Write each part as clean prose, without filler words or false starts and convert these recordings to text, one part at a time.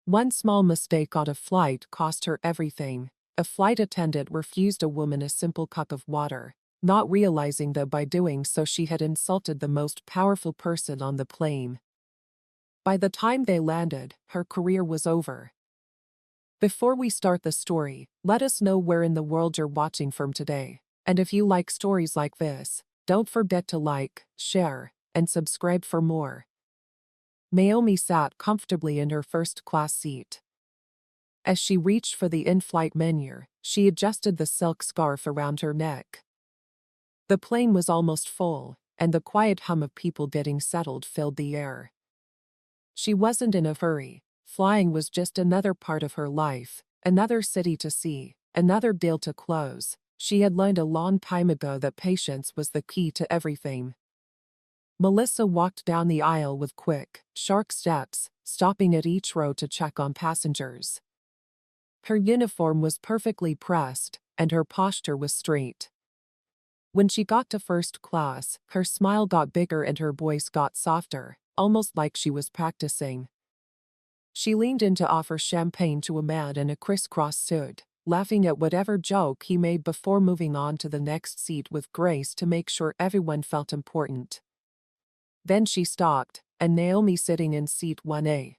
One small mistake on a flight cost her everything. A flight attendant refused a woman a simple cup of water, not realizing that by doing so she had insulted the most powerful person on the plane. By the time they landed, her career was over. Before we start the story, let us know where in the world you're watching from today. And if you like stories like this, don't forget to like, share, and subscribe for more. Naomi sat comfortably in her first-class seat. As she reached for the in-flight menu, she adjusted the silk scarf around her neck. The plane was almost full, and the quiet hum of people getting settled filled the air. She wasn't in a hurry. Flying was just another part of her life, another city to see, another deal to close. She had learned a long time ago that patience was the key to everything. Melissa walked down the aisle with quick, sharp steps, stopping at each row to check on passengers. Her uniform was perfectly pressed, and her posture was straight. When she got to first class, her smile got bigger and her voice got softer, almost like she was practicing. She leaned in to offer champagne to a man in a crisscross suit, laughing at whatever joke he made before moving on to the next seat with grace to make sure everyone felt important. Then she stopped, and Naomi sitting in seat 1A.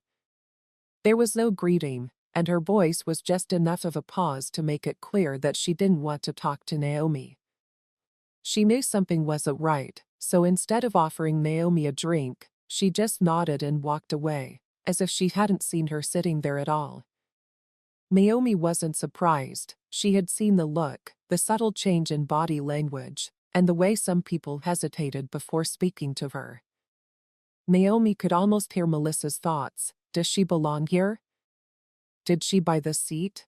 There was no greeting, and her voice was just enough of a pause to make it clear that she didn't want to talk to Naomi. She knew something wasn't right, so instead of offering Naomi a drink, she just nodded and walked away, as if she hadn't seen her sitting there at all. Naomi wasn't surprised. She had seen the look, the subtle change in body language, and the way some people hesitated before speaking to her. Naomi could almost hear Melissa's thoughts. Does she belong here? Did she buy this seat?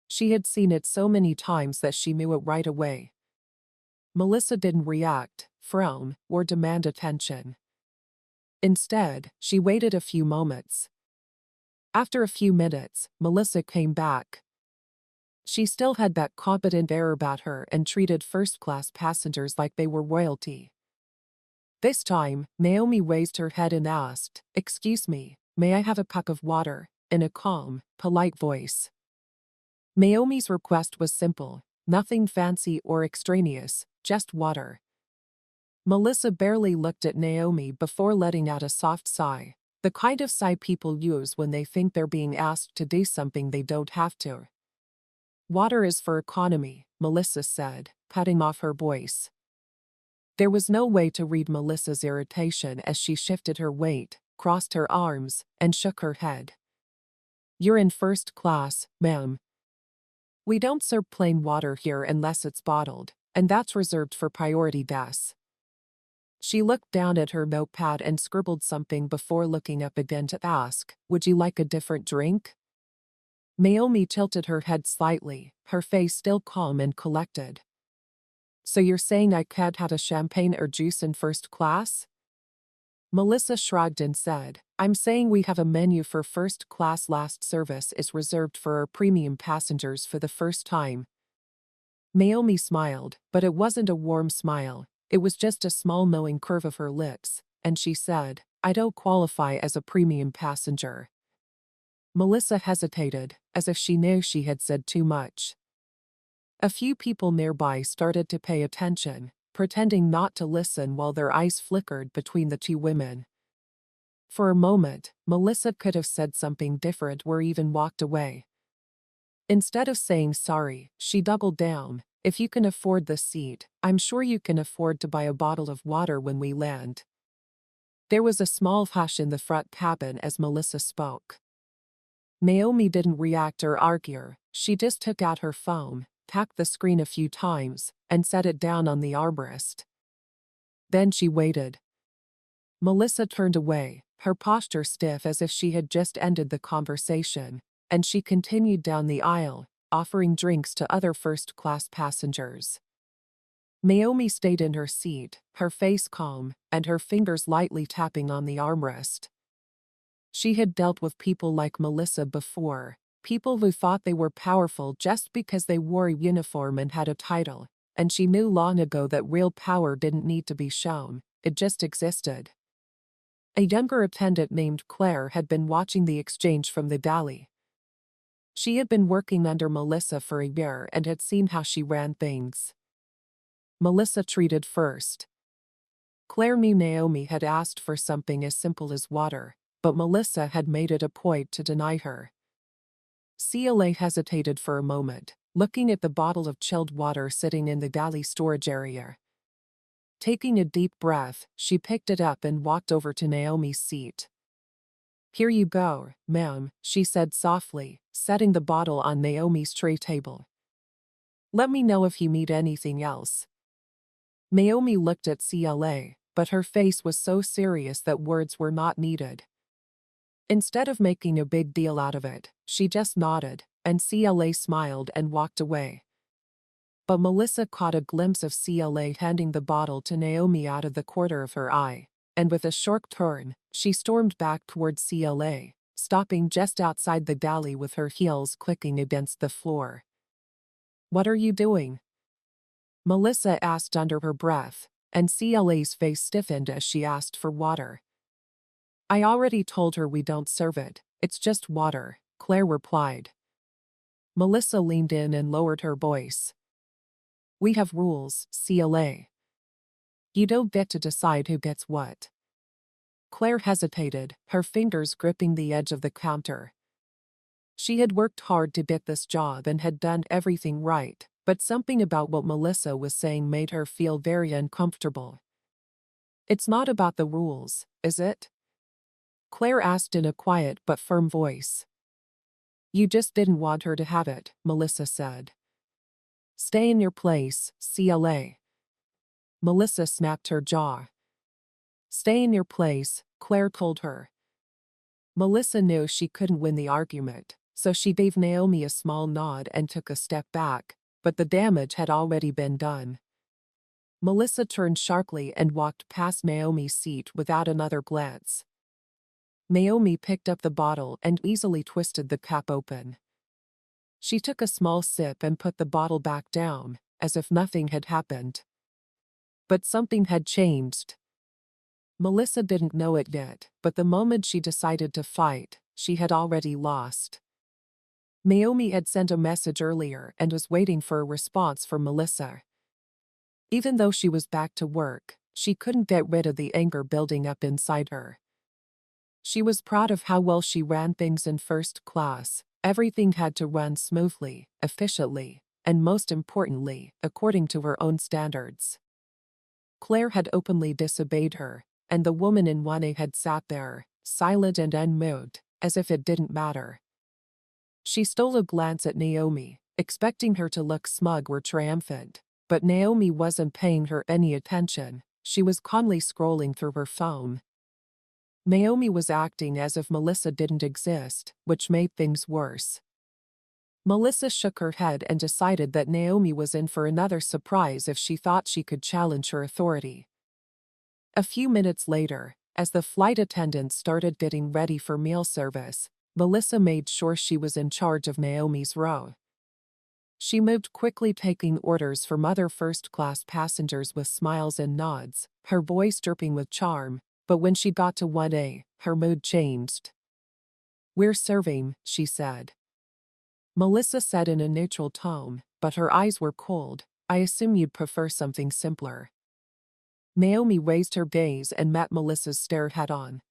She had seen it so many times that she knew it right away. Melissa didn't react, frown, or demand attention. Instead, she waited a few moments. After a few minutes, Melissa came back. She still had that competent air about her and treated first-class passengers like they were royalty. This time, Naomi raised her head and asked, "Excuse me, may I have a cup of water?" in a calm, polite voice. Naomi's request was simple, nothing fancy or extraneous, just water. Melissa barely looked at Naomi before letting out a soft sigh, the kind of sigh people use when they think they're being asked to do something they don't have to. "Water is for economy," Melissa said, cutting off her voice. There was no way to read Melissa's irritation as she shifted her weight, crossed her arms, and shook her head. "You're in first class, ma'am. We don't serve plain water here unless it's bottled, and that's reserved for priority guests." She looked down at her notepad and scribbled something before looking up again to ask, "Would you like a different drink?" Naomi tilted her head slightly, her face still calm and collected. "So you're saying I can't have a champagne or juice in first class?" Melissa shrugged and said, "I'm saying we have a menu for first class. Last service is reserved for our premium passengers for the first time." Naomi smiled, but it wasn't a warm smile. It was just a small knowing curve of her lips, and she said, "I don't qualify as a premium passenger." Melissa hesitated, as if she knew she had said too much. A few people nearby started to pay attention, pretending not to listen while their eyes flickered between the two women. For a moment, Melissa could have said something different or even walked away. Instead of saying sorry, she doubled down. "If you can afford this seat, I'm sure you can afford to buy a bottle of water when we land." There was a small hush in the front cabin as Melissa spoke. Naomi didn't react or argue. She just took out her phone, tapped the screen a few times, and set it down on the armrest. Then she waited. Melissa turned away, her posture stiff as if she had just ended the conversation, and she continued down the aisle, offering drinks to other first-class passengers. Naomi stayed in her seat, her face calm, and her fingers lightly tapping on the armrest. She had dealt with people like Melissa before, people who thought they were powerful just because they wore a uniform and had a title, and she knew long ago that real power didn't need to be shown, it just existed. A younger attendant named Claire had been watching the exchange from the galley. She had been working under Melissa for a year and had seen how she ran things. Melissa treated first. Claire knew Naomi had asked for something as simple as water, but Melissa had made it a point to deny her. CLA hesitated for a moment, looking at the bottle of chilled water sitting in the galley storage area. Taking a deep breath, she picked it up and walked over to Naomi's seat. "Here you go, ma'am," she said softly, setting the bottle on Naomi's tray table. "Let me know if you need anything else." Naomi looked at CLA, but her face was so serious that words were not needed. Instead of making a big deal out of it, she just nodded, and CLA smiled and walked away. But Melissa caught a glimpse of CLA handing the bottle to Naomi out of the corner of her eye, and with a short turn, she stormed back toward CLA, stopping just outside the galley with her heels clicking against the floor. "What are you doing?" Melissa asked under her breath, and CLA's face stiffened as she asked for water. "I already told her we don't serve it, it's just water," Claire replied. Melissa leaned in and lowered her voice. "We have rules, CLA. You don't get to decide who gets what." Claire hesitated, her fingers gripping the edge of the counter. She had worked hard to get this job and had done everything right, but something about what Melissa was saying made her feel very uncomfortable. "It's not about the rules, is it?" Claire asked in a quiet but firm voice. "You just didn't want her to have it," Melissa said. "Stay in your place, CLA." Melissa snapped her jaw. "Stay in your place," Claire told her. Melissa knew she couldn't win the argument, so she gave Naomi a small nod and took a step back, but the damage had already been done. Melissa turned sharply and walked past Naomi's seat without another glance. Naomi picked up the bottle and easily twisted the cap open. She took a small sip and put the bottle back down, as if nothing had happened. But something had changed. Melissa didn't know it yet, but the moment she decided to fight, she had already lost. Naomi had sent a message earlier and was waiting for a response from Melissa. Even though she was back to work, she couldn't get rid of the anger building up inside her. She was proud of how well she ran things in first class. Everything had to run smoothly, efficiently, and most importantly, according to her own standards. Claire had openly disobeyed her, and the woman in 1A had sat there, silent and unmoved, as if it didn't matter. She stole a glance at Naomi, expecting her to look smug or triumphant, but Naomi wasn't paying her any attention. She was calmly scrolling through her phone. Naomi was acting as if Melissa didn't exist, which made things worse. Melissa shook her head and decided that Naomi was in for another surprise if she thought she could challenge her authority. A few minutes later, as the flight attendants started getting ready for meal service, Melissa made sure she was in charge of Naomi's row. She moved quickly, taking orders from other first-class passengers with smiles and nods, her voice dripping with charm, but when she got to 1A, her mood changed. "We're serving," she said. Melissa said in a neutral tone, but her eyes were cold. "I assume you'd prefer something simpler." Naomi raised her gaze and met Melissa's stare head-on.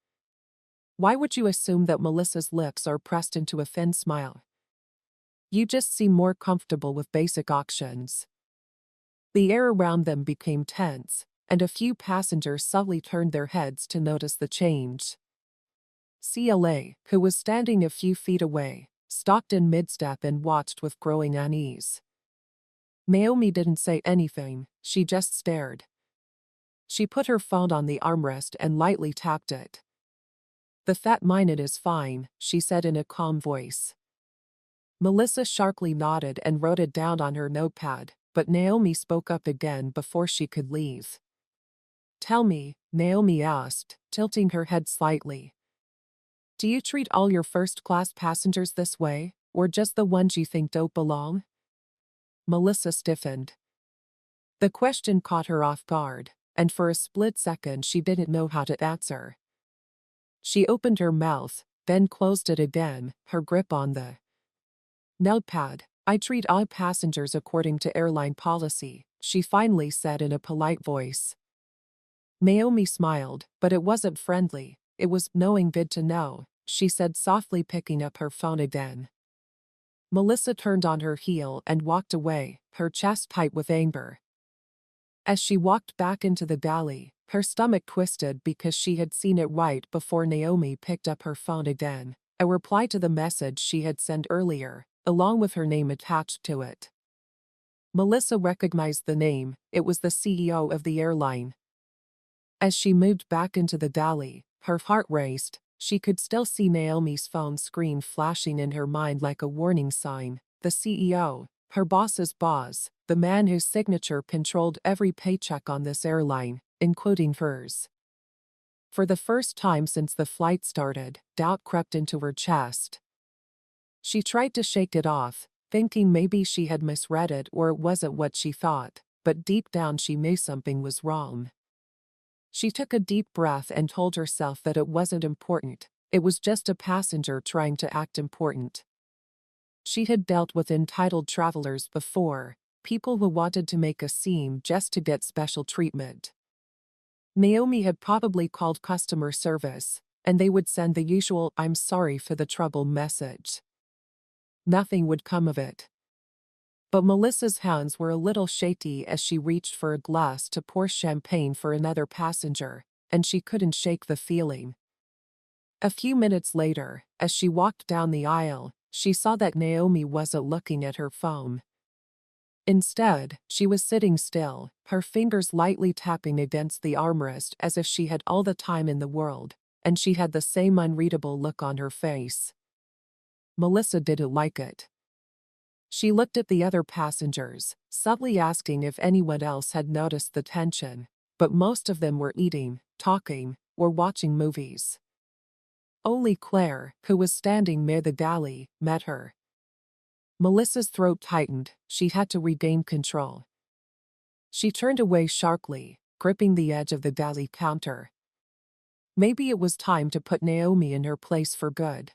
"Why would you assume that?" Melissa's lips are pressed into a thin smile. "You just seem more comfortable with basic options." The air around them became tense, and a few passengers subtly turned their heads to notice the change. CLA, who was standing a few feet away, stopped in mid-step and watched with growing unease. Naomi didn't say anything, she just stared. She put her phone on the armrest and lightly tapped it. "The fat-minded is fine," she said in a calm voice. Melissa sharply nodded and wrote it down on her notepad, but Naomi spoke up again before she could leave. "Tell me," Naomi asked, tilting her head slightly. "Do you treat all your first-class passengers this way, or just the ones you think don't belong?" Melissa stiffened. The question caught her off guard, and for a split second she didn't know how to answer. She opened her mouth, then closed it again, her grip on the notepad. I treat all passengers according to airline policy, she finally said in a polite voice. Naomi smiled, but it wasn't friendly. It was knowing good to know, she said softly, picking up her phone again. Melissa turned on her heel and walked away, her chest tight with anger. As she walked back into the galley, her stomach twisted because she had seen it right before Naomi picked up her phone again, a reply to the message she had sent earlier, along with her name attached to it. Melissa recognized the name. It was the CEO of the airline. As she moved back into the galley, her heart raced. She could still see Naomi's phone screen flashing in her mind like a warning sign. The CEO, her boss's boss, the man whose signature controlled every paycheck on this airline, including hers. For the first time since the flight started, doubt crept into her chest. She tried to shake it off, thinking maybe she had misread it or it wasn't what she thought, but deep down she knew something was wrong. She took a deep breath and told herself that it wasn't important. It was just a passenger trying to act important. She had dealt with entitled travelers before, people who wanted to make a scene just to get special treatment. Naomi had probably called customer service, and they would send the usual "I'm sorry for the trouble" message. Nothing would come of it. But Melissa's hands were a little shaky as she reached for a glass to pour champagne for another passenger, and she couldn't shake the feeling. A few minutes later, as she walked down the aisle, she saw that Naomi wasn't looking at her phone. Instead, she was sitting still, her fingers lightly tapping against the armrest as if she had all the time in the world, and she had the same unreadable look on her face. Melissa didn't like it. She looked at the other passengers, subtly asking if anyone else had noticed the tension, but most of them were eating, talking, or watching movies. Only Claire, who was standing near the galley, met her. Melissa's throat tightened. She had to regain control. She turned away sharply, gripping the edge of the galley counter. Maybe it was time to put Naomi in her place for good.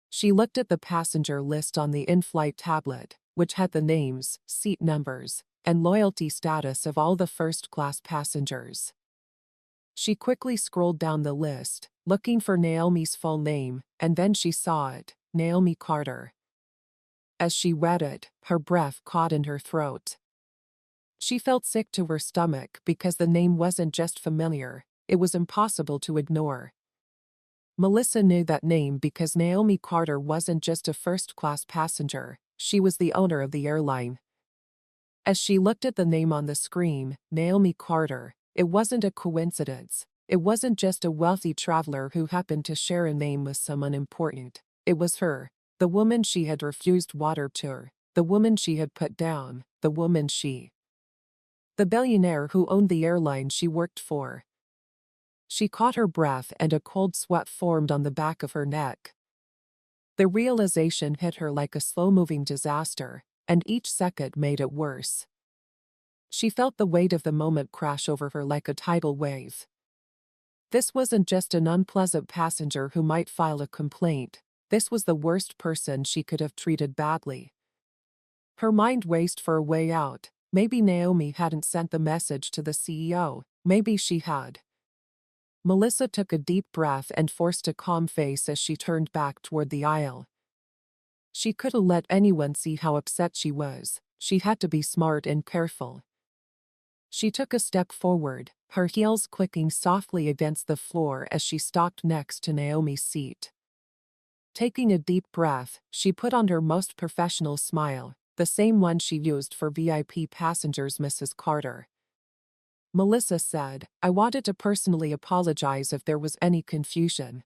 She looked at the passenger list on the in-flight tablet, which had the names, seat numbers, and loyalty status of all the first-class passengers. She quickly scrolled down the list, looking for Naomi's full name, and then she saw it, Naomi Carter. As she read it, her breath caught in her throat. She felt sick to her stomach because the name wasn't just familiar, it was impossible to ignore. Melissa knew that name because Naomi Carter wasn't just a first-class passenger, she was the owner of the airline. As she looked at the name on the screen, Naomi Carter, it wasn't a coincidence. It wasn't just a wealthy traveler who happened to share a name with someone important. It was her, the woman she had refused water to, the woman she had put down, the woman the billionaire who owned the airline she worked for. She caught her breath and a cold sweat formed on the back of her neck. The realization hit her like a slow-moving disaster, and each second made it worse. She felt the weight of the moment crash over her like a tidal wave. This wasn't just an unpleasant passenger who might file a complaint. This was the worst person she could have treated badly. Her mind raced for a way out. Maybe Naomi hadn't sent the message to the CEO. Maybe she had. Melissa took a deep breath and forced a calm face as she turned back toward the aisle. She couldn't let anyone see how upset she was. She had to be smart and careful. She took a step forward, her heels clicking softly against the floor as she stalked next to Naomi's seat. Taking a deep breath, she put on her most professional smile, the same one she used for VIP passengers, Mrs. Carter. Melissa said, "I wanted to personally apologize if there was any confusion.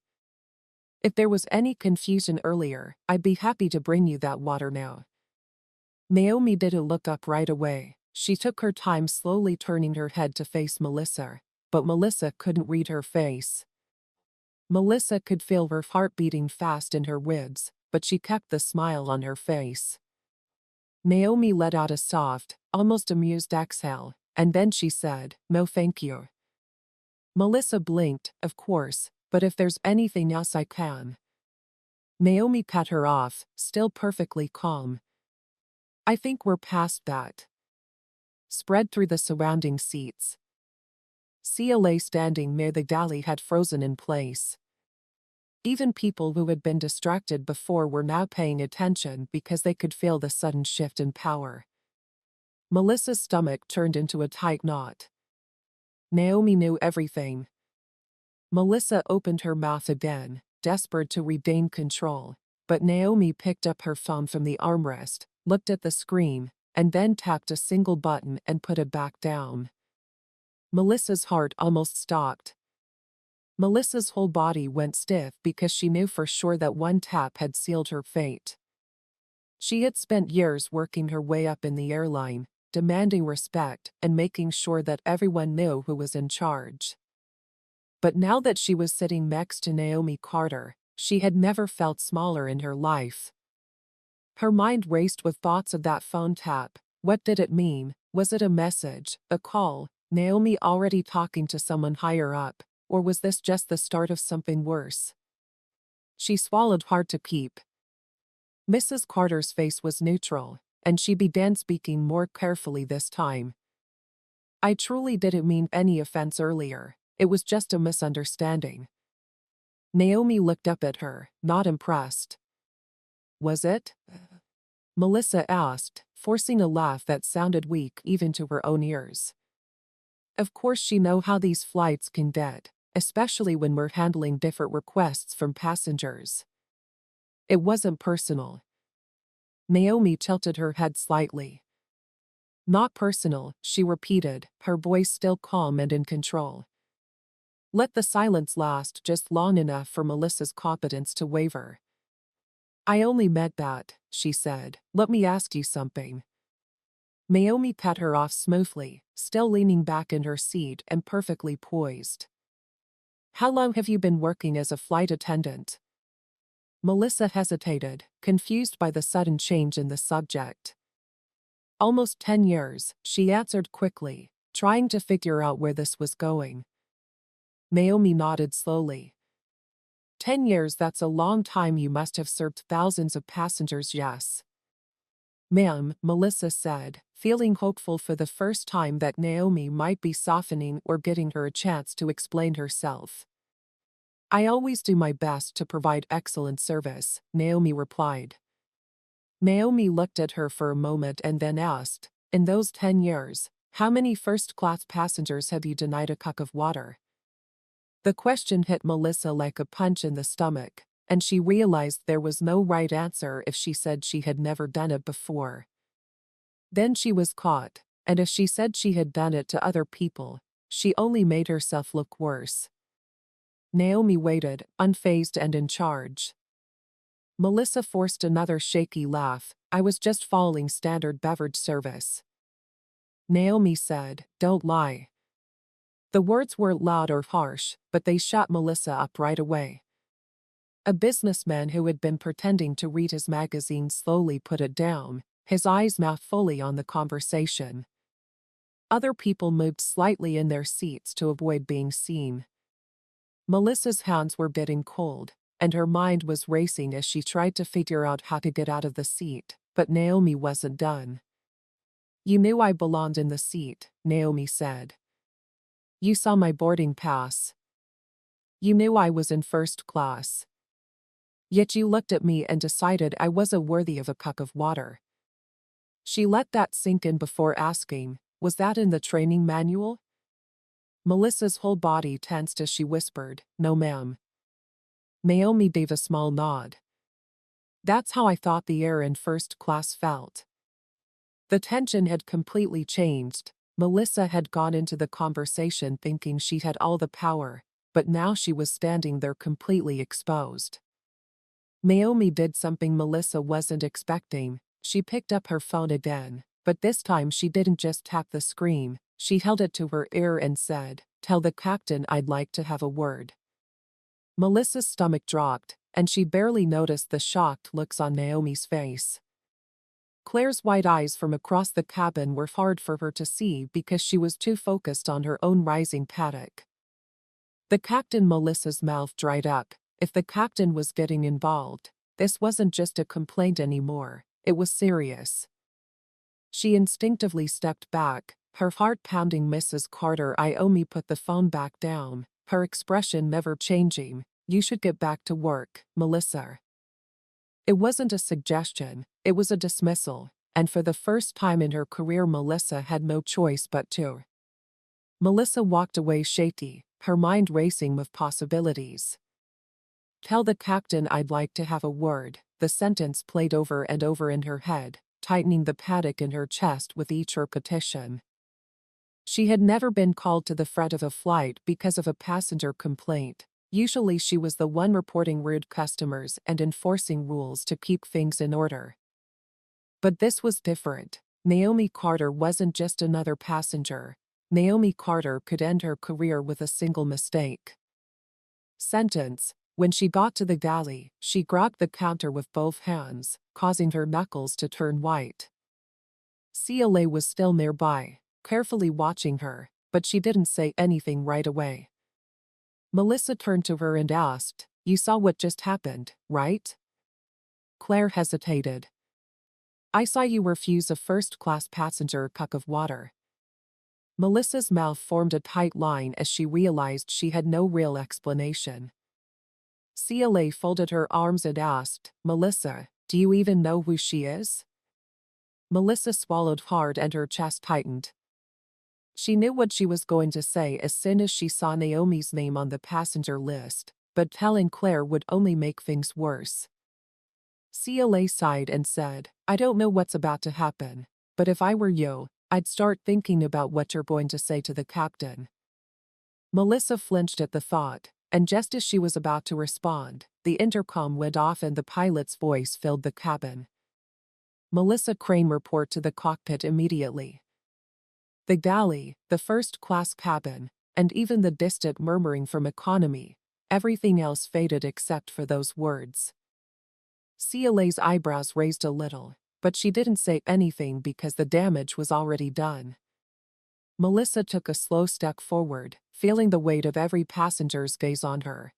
If there was any confusion earlier, I'd be happy to bring you that water now." Naomi didn't look up right away. She took her time, slowly turning her head to face Melissa, but Melissa couldn't read her face. Melissa could feel her heart beating fast in her ribs, but she kept the smile on her face. Naomi let out a soft, almost amused exhale, and then she said, "No thank you." Melissa blinked. Of course, but if there's anything else I can. Naomi cut her off, still perfectly calm. I think we're past that. Spread through the surrounding seats. CLA standing near the galley had frozen in place. Even people who had been distracted before were now paying attention because they could feel the sudden shift in power. Melissa's stomach turned into a tight knot. Naomi knew everything. Melissa opened her mouth again, desperate to regain control, but Naomi picked up her phone from the armrest, looked at the screen, and then tapped a single button and put it back down. Melissa's heart almost stopped. Melissa's whole body went stiff because she knew for sure that one tap had sealed her fate. She had spent years working her way up in the airline, demanding respect and making sure that everyone knew who was in charge. But now that she was sitting next to Naomi Carter, she had never felt smaller in her life. Her mind raced with thoughts of that phone tap. What did it mean? Was it a message, a call, Naomi already talking to someone higher up, or was this just the start of something worse? She swallowed hard to keep. Mrs. Carter's face was neutral, and she began speaking more carefully this time. I truly didn't mean any offense earlier. It was just a misunderstanding. Naomi looked up at her, not impressed. Was it? Melissa asked, forcing a laugh that sounded weak even to her own ears. Of course she know how these flights can get, especially when we're handling different requests from passengers. It wasn't personal. Naomi tilted her head slightly. Not personal, she repeated, her voice still calm and in control. Let the silence last just long enough for Melissa's competence to waver. I only meant that, she said. Let me ask you something. Naomi cut her off smoothly, still leaning back in her seat and perfectly poised. How long have you been working as a flight attendant? Melissa hesitated, confused by the sudden change in the subject. Almost 10 years, she answered quickly, trying to figure out where this was going. Naomi nodded slowly. 10 years, that's a long time. You must have served thousands of passengers. Yes. Ma'am, Melissa said, feeling hopeful for the first time that Naomi might be softening or getting her a chance to explain herself. I always do my best to provide excellent service, Naomi replied. Naomi looked at her for a moment and then asked, in those 10 years, how many first-class passengers have you denied a cup of water? The question hit Melissa like a punch in the stomach, and she realized there was no right answer if she said she had never done it before. Then she was caught, and if she said she had done it to other people, she only made herself look worse. Naomi waited, unfazed and in charge. Melissa forced another shaky laugh. I was just following standard beverage service. Naomi said, don't lie. The words weren't loud or harsh, but they shut Melissa up right away. A businessman who had been pretending to read his magazine slowly put it down, his eyes now fully on the conversation. Other people moved slightly in their seats to avoid being seen. Melissa's hands were getting cold, and her mind was racing as she tried to figure out how to get out of the seat, but Naomi wasn't done. You knew I belonged in the seat, Naomi said. You saw my boarding pass. You knew I was in first class. Yet you looked at me and decided I wasn't worthy of a cup of water. She let that sink in before asking, was that in the training manual? Melissa's whole body tensed as she whispered, no ma'am. Naomi gave a small nod. That's how I thought the air in first class felt. The tension had completely changed. Melissa had gone into the conversation thinking she had all the power, but now she was standing there completely exposed. Naomi did something Melissa wasn't expecting. She picked up her phone again, but this time she didn't just tap the screen, she held it to her ear and said, tell the captain I'd like to have a word. Melissa's stomach dropped, and she barely noticed the shocked looks on Naomi's face. Claire's white eyes from across the cabin were hard for her to see because she was too focused on her own rising panic. The captain Melissa's mouth dried up. If the captain was getting involved, this wasn't just a complaint anymore, it was serious. She instinctively stepped back, her heart pounding. Mrs. Carter. Naomi put the phone back down, her expression never changing. You should get back to work, Melissa. It wasn't a suggestion, it was a dismissal, and for the first time in her career Melissa had no choice but to. Melissa walked away shaky, her mind racing with possibilities. Tell the captain I'd like to have a word. The sentence played over and over in her head, tightening the paddock in her chest with each repetition. She had never been called to the front of a flight because of a passenger complaint. Usually she was the one reporting rude customers and enforcing rules to keep things in order. But this was different. Naomi Carter wasn't just another passenger. Naomi Carter could end her career with a single mistake. Sentence. When she got to the galley, she grabbed the counter with both hands, causing her knuckles to turn white. CLA was still nearby, carefully watching her, but she didn't say anything right away. Melissa turned to her and asked, "You saw what just happened, right?" Claire hesitated. "I saw you refuse a first-class passenger a cup of water." Melissa's mouth formed a tight line as she realized she had no real explanation. CLA folded her arms and asked, "Melissa, do you even know who she is?" Melissa swallowed hard and her chest tightened. She knew what she was going to say as soon as she saw Naomi's name on the passenger list, but telling Claire would only make things worse. CLA sighed and said, "I don't know what's about to happen, but if I were you, I'd start thinking about what you're going to say to the captain." Melissa flinched at the thought, and just as she was about to respond, the intercom went off and the pilot's voice filled the cabin. "Melissa Crane, report to the cockpit immediately." The galley, the first-class cabin, and even the distant murmuring from economy, everything else faded except for those words. CLA's eyebrows raised a little, but she didn't say anything because the damage was already done. Melissa took a slow step forward, feeling the weight of every passenger's gaze on her.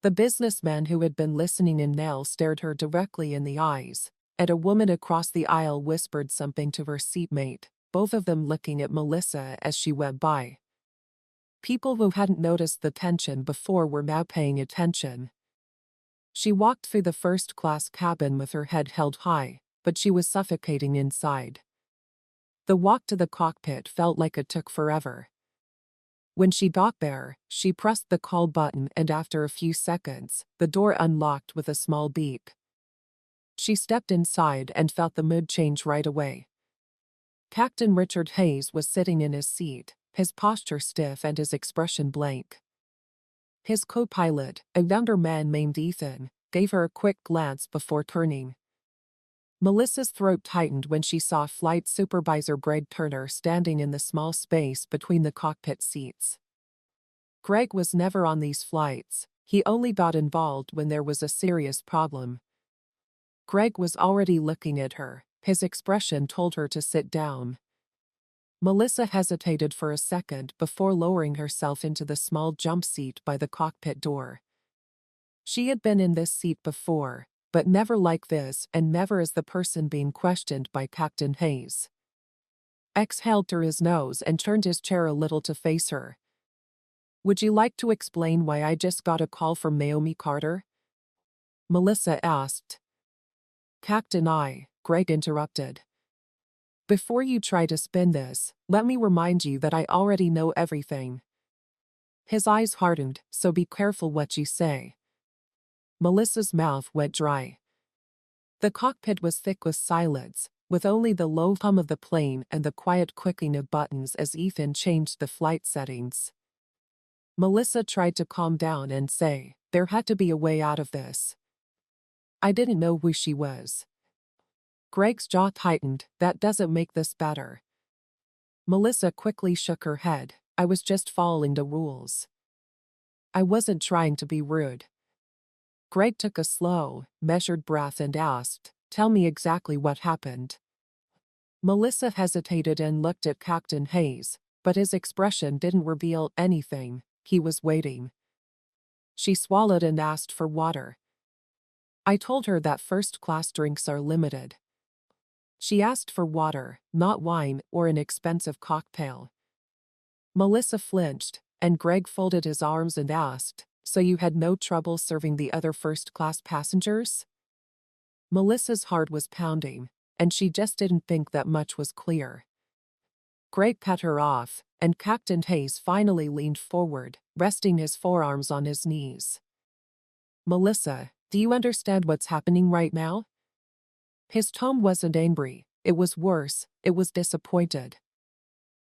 The businessman who had been listening in now stared her directly in the eyes, and a woman across the aisle whispered something to her seatmate, both of them looking at Melissa as she went by. People who hadn't noticed the tension before were now paying attention. She walked through the first-class cabin with her head held high, but she was suffocating inside. The walk to the cockpit felt like it took forever. When she got there, she pressed the call button and after a few seconds, the door unlocked with a small beep. She stepped inside and felt the mood change right away. Captain Richard Hayes was sitting in his seat, his posture stiff and his expression blank. His co-pilot, a younger man named Ethan, gave her a quick glance before turning. Melissa's throat tightened when she saw Flight Supervisor Greg Turner standing in the small space between the cockpit seats. Greg was never on these flights, he only got involved when there was a serious problem. Greg was already looking at her, his expression told her to sit down. Melissa hesitated for a second before lowering herself into the small jump seat by the cockpit door. She had been in this seat before, but never like this and never as the person being questioned by Captain Hayes. Exhaled through his nose and turned his chair a little to face her. "Would you like to explain why I just got a call from Naomi Carter?" Melissa asked. "Captain, Greg interrupted. Before you try to spin this, let me remind you that I already know everything." His eyes hardened, "So be careful what you say." Melissa's mouth went dry. The cockpit was thick with silence, with only the low hum of the plane and the quiet clicking of buttons as Ethan changed the flight settings. Melissa tried to calm down and say, "There had to be a way out of this. I didn't know who she was." Greg's jaw tightened. "That doesn't make this better." Melissa quickly shook her head. "I was just following the rules. I wasn't trying to be rude." Greg took a slow, measured breath and asked, "Tell me exactly what happened." Melissa hesitated and looked at Captain Hayes, but his expression didn't reveal anything. He was waiting. She swallowed and asked for water. I told her that first-class drinks are limited. She asked for water, not wine or an expensive cocktail. Melissa flinched, and Greg folded his arms and asked, "So you had no trouble serving the other first-class passengers?" Melissa's heart was pounding, and she just didn't think that much was clear. Greg cut her off, and Captain Hayes finally leaned forward, resting his forearms on his knees. "Melissa, do you understand what's happening right now?" His tone wasn't angry, it was worse, it was disappointed.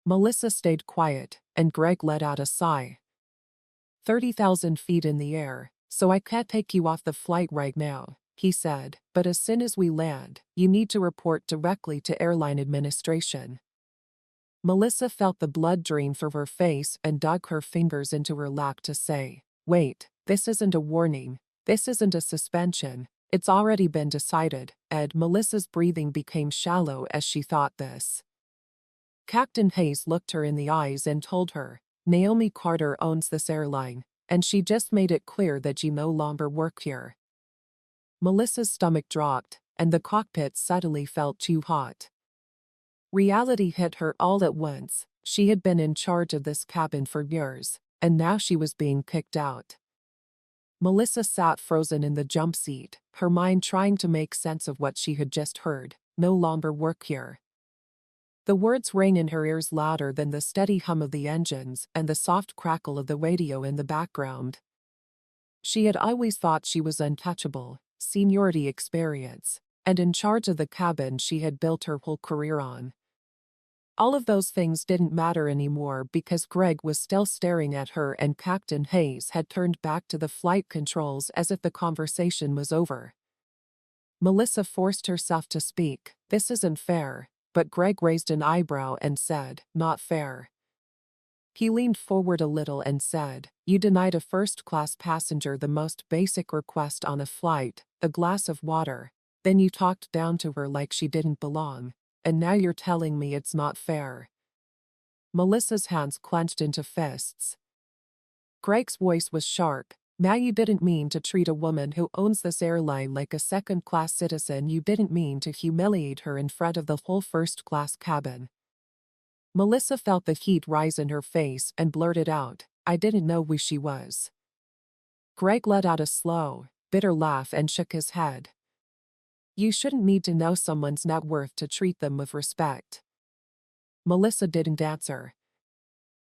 Melissa stayed quiet, and Greg let out a sigh. 30,000 feet in the air, so I can't take you off the flight right now, he said, but as soon as we land, you need to report directly to airline administration. Melissa felt the blood drain from her face and dug her fingers into her lap to say, "Wait, this isn't a warning, this isn't a suspension, it's already been decided," and Melissa's breathing became shallow as she thought this. Captain Hayes looked her in the eyes and told her, "Naomi Carter owns this airline, and she just made it clear that you no longer work here." Melissa's stomach dropped, and the cockpit suddenly felt too hot. Reality hit her all at once. She had been in charge of this cabin for years, and now she was being kicked out. Melissa sat frozen in the jump seat, her mind trying to make sense of what she had just heard. No longer work here. The words rang in her ears louder than the steady hum of the engines and the soft crackle of the radio in the background. She had always thought she was untouchable, seniority, experience, and in charge of the cabin she had built her whole career on. All of those things didn't matter anymore because Greg was still staring at her and Captain Hayes had turned back to the flight controls as if the conversation was over. Melissa forced herself to speak, "This isn't fair," but Greg raised an eyebrow and said, "Not fair." He leaned forward a little and said, "You denied a first-class passenger the most basic request on a flight, a glass of water, then you talked down to her like she didn't belong. And now you're telling me it's not fair." Melissa's hands clenched into fists. Greg's voice was sharp. "Now you didn't mean to treat a woman who owns this airline like a second-class citizen. You didn't mean to humiliate her in front of the whole first-class cabin." Melissa felt the heat rise in her face and blurted out, "I didn't know who she was." Greg let out a slow, bitter laugh and shook his head. "You shouldn't need to know someone's net worth to treat them with respect." Melissa didn't answer.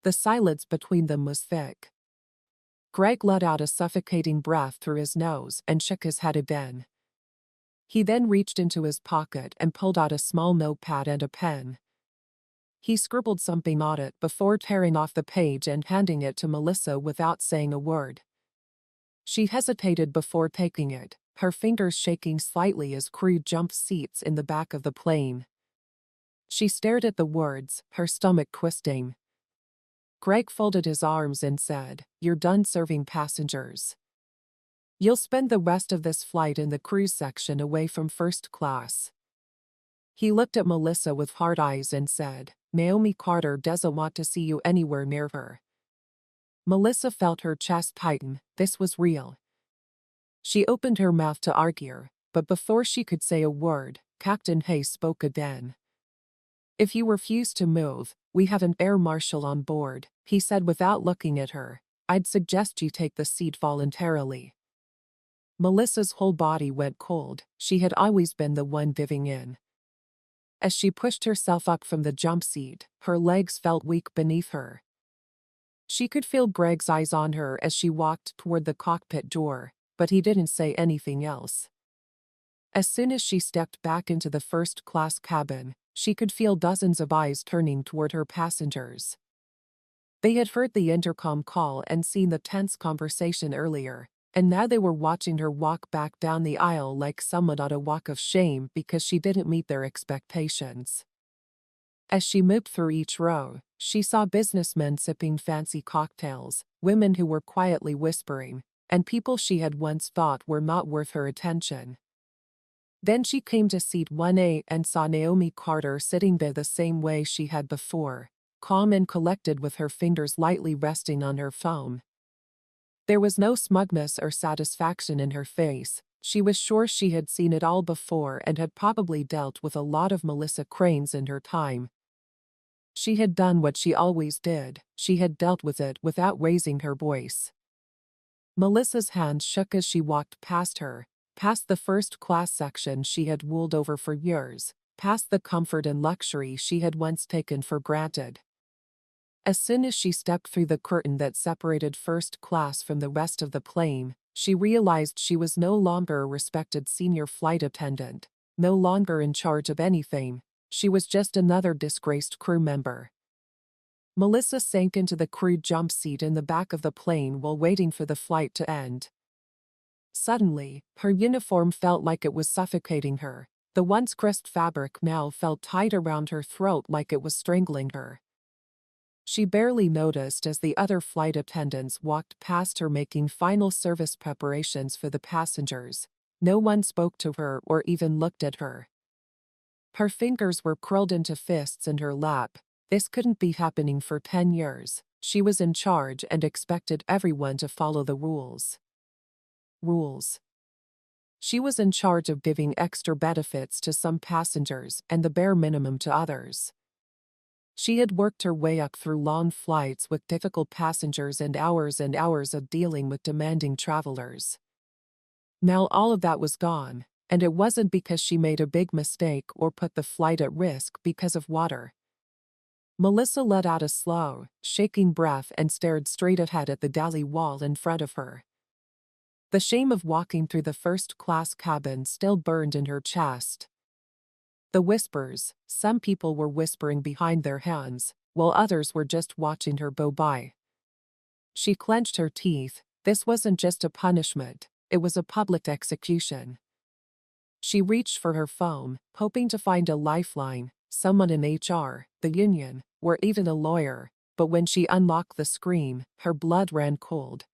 The silence between them was thick. Greg let out a suffocating breath through his nose and shook his head again. He then reached into his pocket and pulled out a small notepad and a pen. He scribbled something on it before tearing off the page and handing it to Melissa without saying a word. She hesitated before taking it, her fingers shaking slightly as crew jumped seats in the back of the plane. She stared at the words, her stomach twisting. Greg folded his arms and said, "You're done serving passengers. You'll spend the rest of this flight in the cruise section away from first class." He looked at Melissa with hard eyes and said, "Naomi Carter doesn't want to see you anywhere near her." Melissa felt her chest tighten. This was real. She opened her mouth to argue, but before she could say a word, Captain Hayes spoke again. "If you refuse to move, we have an air marshal on board," he said without looking at her. "I'd suggest you take the seat voluntarily." Melissa's whole body went cold. She had always been the one giving in. As she pushed herself up from the jump seat, her legs felt weak beneath her. She could feel Greg's eyes on her as she walked toward the cockpit door, but he didn't say anything else. As soon as she stepped back into the first-class cabin, she could feel dozens of eyes turning toward her passengers. They had heard the intercom call and seen the tense conversation earlier, and now they were watching her walk back down the aisle like someone on a walk of shame because she didn't meet their expectations. As she moved through each row, she saw businessmen sipping fancy cocktails, women who were quietly whispering, and people she had once thought were not worth her attention. Then she came to seat 1A and saw Naomi Carter sitting there the same way she had before, calm and collected with her fingers lightly resting on her phone. There was no smugness or satisfaction in her face. She was sure she had seen it all before and had probably dealt with a lot of Melissa Cranes in her time. She had done what she always did. She had dealt with it without raising her voice. Melissa's hands shook as she walked past her, past the first-class section she had ruled over for years, past the comfort and luxury she had once taken for granted. As soon as she stepped through the curtain that separated first class from the rest of the plane, she realized she was no longer a respected senior flight attendant, no longer in charge of anything. She was just another disgraced crew member. Melissa sank into the crew jump seat in the back of the plane while waiting for the flight to end. Suddenly, her uniform felt like it was suffocating her. The once crisp fabric now felt tight around her throat like it was strangling her. She barely noticed as the other flight attendants walked past her making final service preparations for the passengers. No one spoke to her or even looked at her. Her fingers were curled into fists in her lap. This couldn't be happening for 10 years. She was in charge and expected everyone to follow the rules. Rules. She was in charge of giving extra benefits to some passengers and the bare minimum to others. She had worked her way up through long flights with difficult passengers and hours of dealing with demanding travelers. Now all of that was gone, and it wasn't because she made a big mistake or put the flight at risk because of water. Melissa let out a slow, shaking breath and stared straight ahead at the galley wall in front of her. The shame of walking through the first-class cabin still burned in her chest. The whispers, some people were whispering behind their hands, while others were just watching her go by. She clenched her teeth. This wasn't just a punishment, it was a public execution. She reached for her phone, hoping to find a lifeline, someone in HR, the union, or even a lawyer, but when she unlocked the screen, her blood ran cold.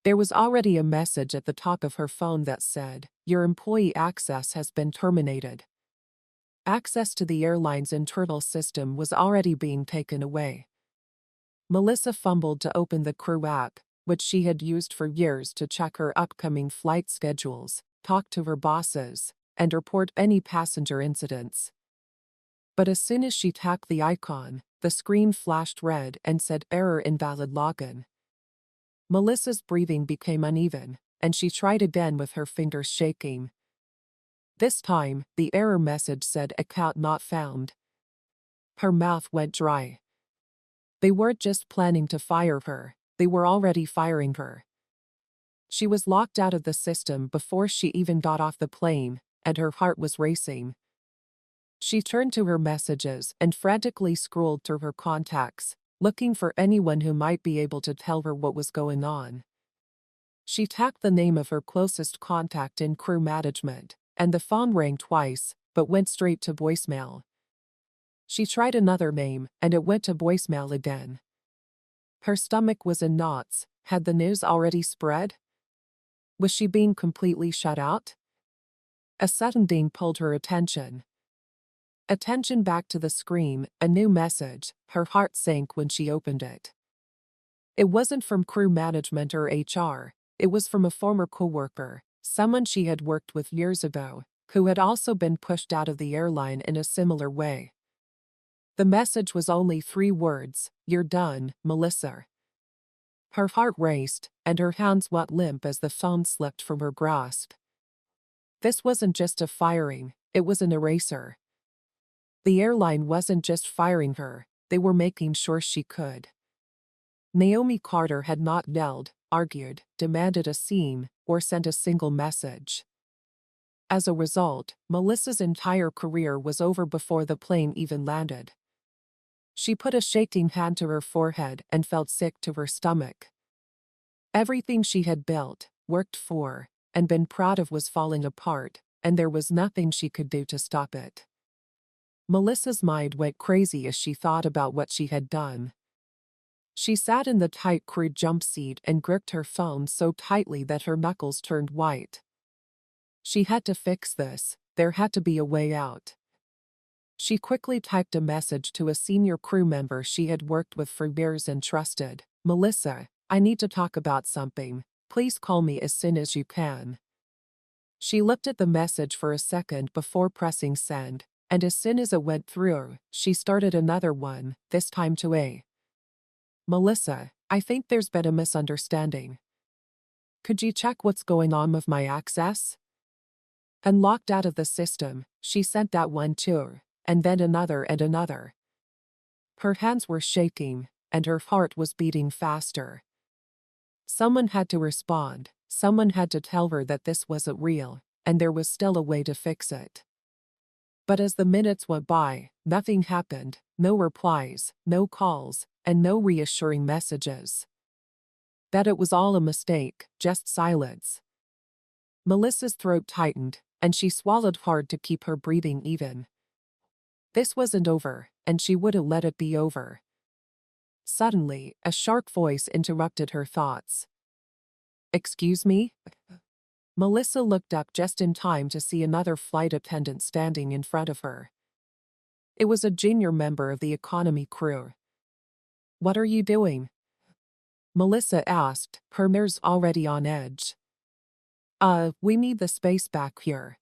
There was already a message at the top of her phone that said, "Your employee access has been terminated." Access to the airline's internal system was already being taken away. Melissa fumbled to open the crew app, which she had used for years to check her upcoming flight schedules, talk to her bosses, and report any passenger incidents. But as soon as she tapped the icon, the screen flashed red and said error invalid login. Melissa's breathing became uneven, and she tried again with her fingers shaking. This time, the error message said account not found. Her mouth went dry. They weren't just planning to fire her, they were already firing her. She was locked out of the system before she even got off the plane, and her heart was racing. She turned to her messages and frantically scrolled through her contacts, looking for anyone who might be able to tell her what was going on. She tapped the name of her closest contact in crew management, and the phone rang twice, but went straight to voicemail. She tried another name, and it went to voicemail again. Her stomach was in knots. Had the news already spread? Was she being completely shut out? A sudden ding pulled her attention. Attention back to the screen, a new message. Her heart sank when she opened it. It wasn't from crew management or HR. It was from a former coworker, someone she had worked with years ago, who had also been pushed out of the airline in a similar way. The message was only 3 words, "You're done, Melissa." Her heart raced, and her hands went limp as the phone slipped from her grasp. This wasn't just a firing, it was an eraser. The airline wasn't just firing her, they were making sure she could. Naomi Carter had not yelled, argued, demanded a scene, or sent a single message. As a result, Melissa's entire career was over before the plane even landed. She put a shaking hand to her forehead and felt sick to her stomach. Everything she had built, worked for, and been proud of was falling apart, and there was nothing she could do to stop it. Melissa's mind went crazy as she thought about what she had done. She sat in the tight crew jump seat and gripped her phone so tightly that her knuckles turned white. She had to fix this. There had to be a way out. She quickly typed a message to a senior crew member she had worked with for years and trusted. "Melissa, I need to talk about something. Please call me as soon as you can." She looked at the message for a second before pressing send, and as soon as it went through, she started another one, this time to A. "Melissa, I think there's been a misunderstanding. Could you check what's going on with my access?" Unlocked out of the system, she sent that one too, and then another and another. Her hands were shaking, and her heart was beating faster. Someone had to respond, someone had to tell her that this wasn't real, and there was still a way to fix it. But as the minutes went by, nothing happened, no replies, no calls, and no reassuring messages. That it was all a mistake, just silence. Melissa's throat tightened, and she swallowed hard to keep her breathing even. This wasn't over, and she wouldn't let it be over. Suddenly, a sharp voice interrupted her thoughts. "Excuse me?" Melissa looked up just in time to see another flight attendant standing in front of her. It was a junior member of the economy crew. "What are you doing?" Melissa asked, her nerves already on edge. We need the space back here."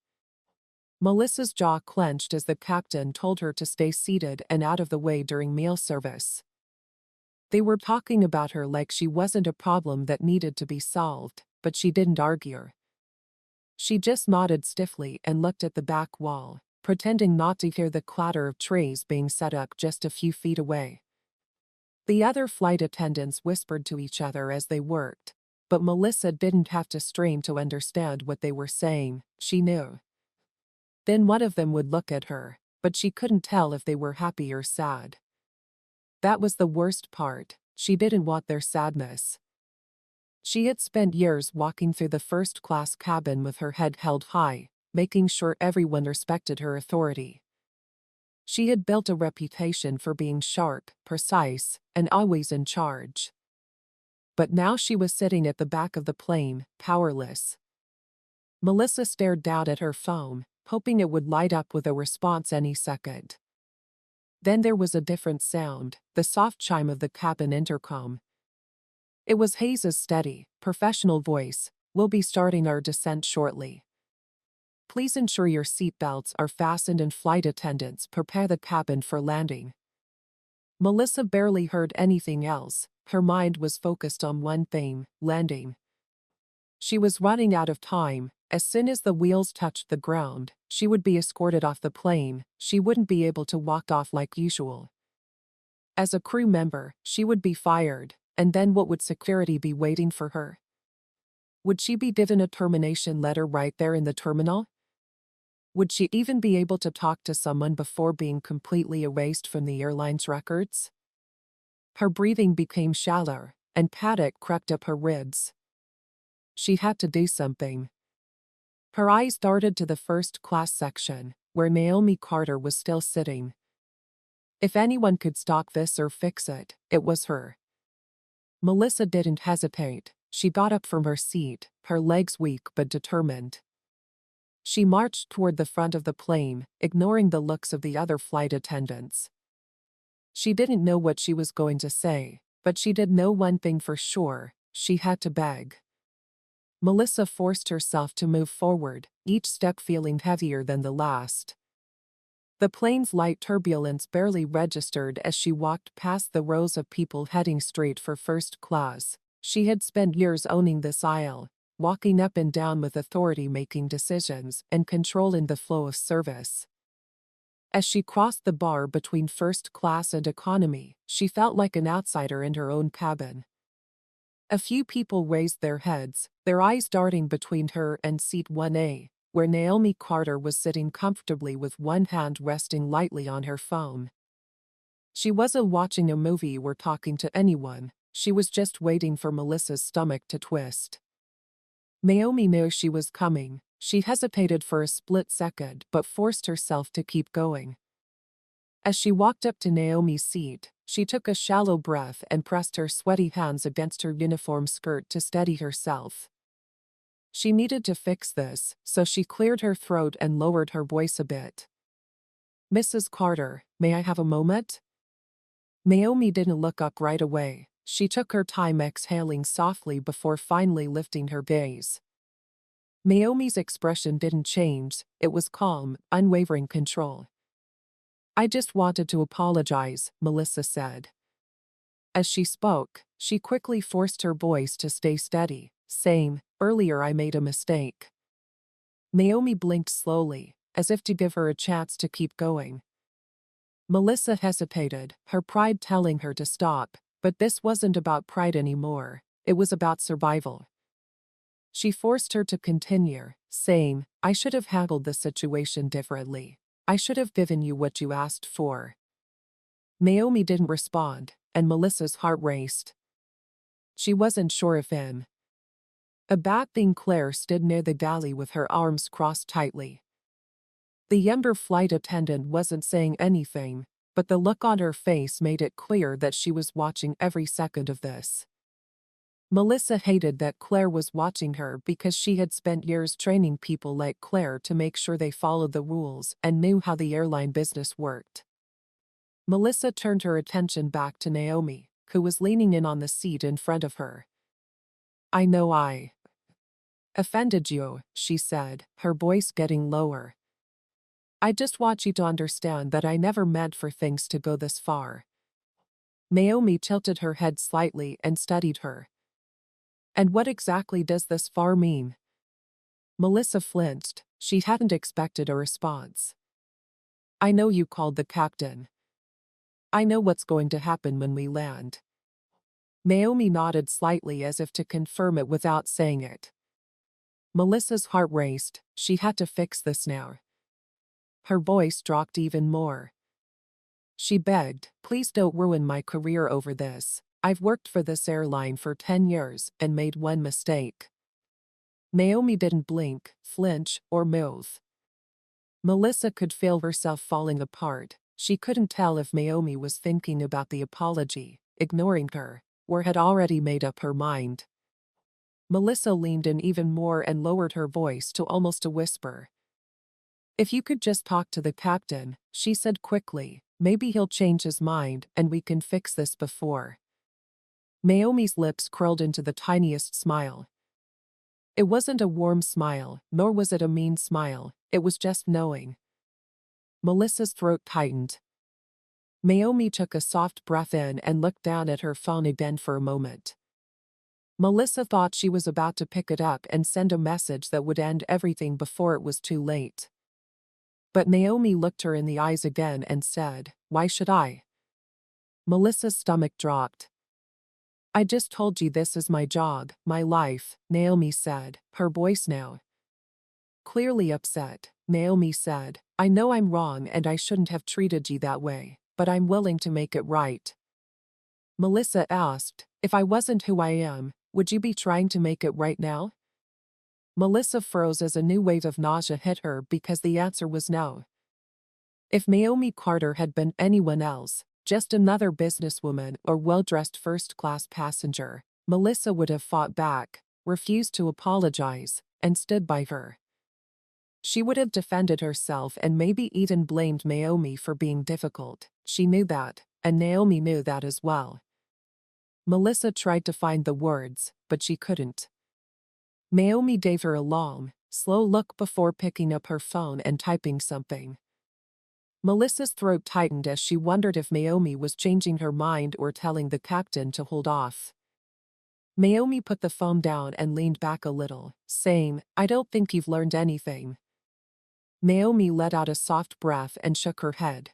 Melissa's jaw clenched as the captain told her to stay seated and out of the way during meal service. They were talking about her like she wasn't a problem that needed to be solved, but she didn't argue. She just nodded stiffly and looked at the back wall, pretending not to hear the clatter of trays being set up just a few feet away. The other flight attendants whispered to each other as they worked, but Melissa didn't have to strain to understand what they were saying, she knew. Then one of them would look at her, but she couldn't tell if they were happy or sad. That was the worst part, she didn't want their sadness. She had spent years walking through the first-class cabin with her head held high, making sure everyone respected her authority. She had built a reputation for being sharp, precise, and always in charge. But now she was sitting at the back of the plane, powerless. Melissa stared down at her phone, hoping it would light up with a response any second. Then there was a different sound, the soft chime of the cabin intercom. It was Hayes's steady, professional voice. "We'll be starting our descent shortly. Please ensure your seatbelts are fastened and flight attendants prepare the cabin for landing." Melissa barely heard anything else. Her mind was focused on one thing, landing. She was running out of time. As soon as the wheels touched the ground, she would be escorted off the plane. She wouldn't be able to walk off like usual. As a crew member, she would be fired, and then what would security be waiting for her? Would she be given a termination letter right there in the terminal? Would she even be able to talk to someone before being completely erased from the airline's records? Her breathing became shallow, and panic crept up her ribs. She had to do something. Her eyes darted to the first-class section, where Naomi Carter was still sitting. If anyone could stop this or fix it, it was her. Melissa didn't hesitate. She got up from her seat, her legs weak but determined. She marched toward the front of the plane, ignoring the looks of the other flight attendants. She didn't know what she was going to say, but she did know one thing for sure: she had to beg. Melissa forced herself to move forward, each step feeling heavier than the last. The plane's light turbulence barely registered as she walked past the rows of people heading straight for first class. She had spent years owning this aisle, walking up and down with authority, making decisions, and controlling the flow of service. As she crossed the bar between first class and economy, she felt like an outsider in her own cabin. A few people raised their heads, their eyes darting between her and seat 1A, where Naomi Carter was sitting comfortably with one hand resting lightly on her phone. She wasn't watching a movie or talking to anyone, she was just waiting for Melissa's stomach to twist. Naomi knew she was coming. She hesitated for a split second but forced herself to keep going. As she walked up to Naomi's seat, she took a shallow breath and pressed her sweaty hands against her uniform skirt to steady herself. She needed to fix this, so she cleared her throat and lowered her voice a bit. Mrs. Carter, may I have a moment? Naomi didn't look up right away. She took her time exhaling softly before finally lifting her gaze. Naomi's expression didn't change, it was calm, unwavering control. I just wanted to apologize, Melissa said. As she spoke, she quickly forced her voice to stay steady, saying, "Earlier I made a mistake." Naomi blinked slowly, as if to give her a chance to keep going. Melissa hesitated, her pride telling her to stop, but this wasn't about pride anymore, it was about survival. She forced her to continue, saying, "I should have handled the situation differently. I should have given you what you asked for." Naomi didn't respond, and Melissa's heart raced. She wasn't sure if in. A bad thing. Claire stood near the galley with her arms crossed tightly. The younger flight attendant wasn't saying anything, but the look on her face made it clear that she was watching every second of this. Melissa hated that Claire was watching her because she had spent years training people like Claire to make sure they followed the rules and knew how the airline business worked. Melissa turned her attention back to Naomi, who was leaning in on the seat in front of her. "I know I offended you," she said, her voice getting lower. "I just want you to understand that I never meant for things to go this far." Naomi tilted her head slightly and studied her. "And what exactly does this far mean?" Melissa flinched. She hadn't expected a response. "I know you called the captain. I know what's going to happen when we land." Naomi nodded slightly as if to confirm it without saying it. Melissa's heart raced. She had to fix this now. Her voice dropped even more. She begged, "Please don't ruin my career over this. I've worked for this airline for 10 years and made one mistake." Naomi didn't blink, flinch, or move. Melissa could feel herself falling apart. She couldn't tell if Naomi was thinking about the apology, ignoring her, or had already made up her mind. Melissa leaned in even more and lowered her voice to almost a whisper. "If you could just talk to the captain," she said quickly, "maybe he'll change his mind and we can fix this before." Naomi's lips curled into the tiniest smile. It wasn't a warm smile, nor was it a mean smile, it was just knowing. Melissa's throat tightened. Naomi took a soft breath in and looked down at her phone again for a moment. Melissa thought she was about to pick it up and send a message that would end everything before it was too late. But Naomi looked her in the eyes again and said, "Why should I?" Melissa's stomach dropped. "I just told you this is my job, my life," Naomi said, her voice now clearly upset. Naomi said, "I know I'm wrong and I shouldn't have treated you that way, but I'm willing to make it right." Melissa asked, "If I wasn't who I am, would you be trying to make it right now?" Melissa froze as a new wave of nausea hit her because the answer was no. If Naomi Carter had been anyone else, just another businesswoman or well-dressed first-class passenger, Melissa would have fought back, refused to apologize, and stood by her. She would have defended herself and maybe even blamed Naomi for being difficult. She knew that, and Naomi knew that as well. Melissa tried to find the words, but she couldn't. Naomi gave her a long, slow look before picking up her phone and typing something. Melissa's throat tightened as she wondered if Naomi was changing her mind or telling the captain to hold off. Naomi put the phone down and leaned back a little, saying, "I don't think you've learned anything." Naomi let out a soft breath and shook her head.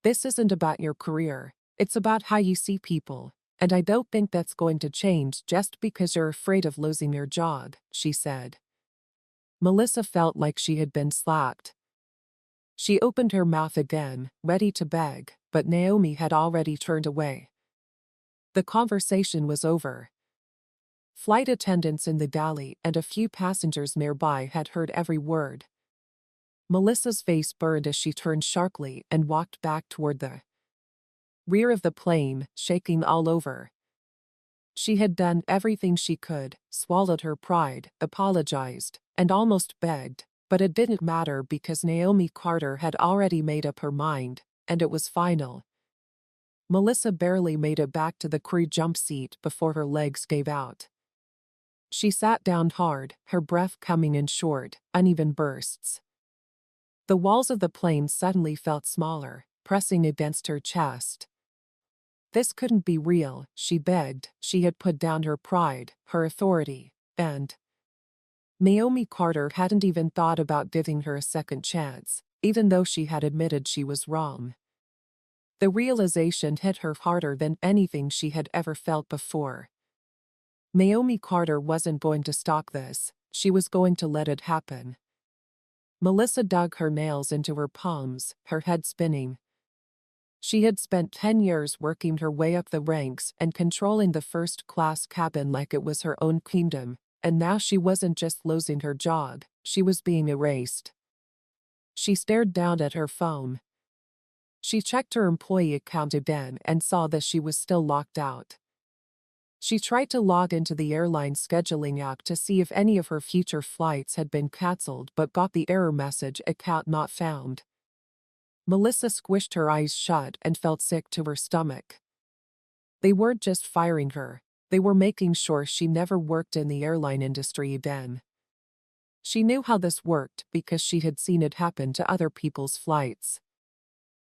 "This isn't about your career, it's about how you see people, and I don't think that's going to change just because you're afraid of losing your job," she said. Melissa felt like she had been slapped. She opened her mouth again, ready to beg, but Naomi had already turned away. The conversation was over. Flight attendants in the galley and a few passengers nearby had heard every word. Melissa's face burned as she turned sharply and walked back toward the rear of the plane, shaking all over. She had done everything she could, swallowed her pride, apologized, and almost begged, But it didn't matter because Naomi Carter had already made up her mind, and it was final. Melissa barely made it back to the crew jump seat before her legs gave out. She sat down hard, her breath coming in short, uneven bursts. The walls of the plane suddenly felt smaller, pressing against her chest. This couldn't be real, she begged. She had put down her pride, her authority, and Naomi Carter hadn't even thought about giving her a second chance, even though she had admitted she was wrong. The realization hit her harder than anything she had ever felt before. Naomi Carter wasn't going to stop this, she was going to let it happen. Melissa dug her nails into her palms, her head spinning. She had spent 10 years working her way up the ranks and controlling the first-class cabin like it was her own kingdom, and now she wasn't just losing her job, she was being erased. She stared down at her phone. She checked her employee account again and saw that she was still locked out. She tried to log into the airline scheduling app to see if any of her future flights had been cancelled but got the error message "account not found." Melissa squished her eyes shut and felt sick to her stomach. They weren't just firing her, they were making sure she never worked in the airline industry again. She knew how this worked because she had seen it happen to other people's flights.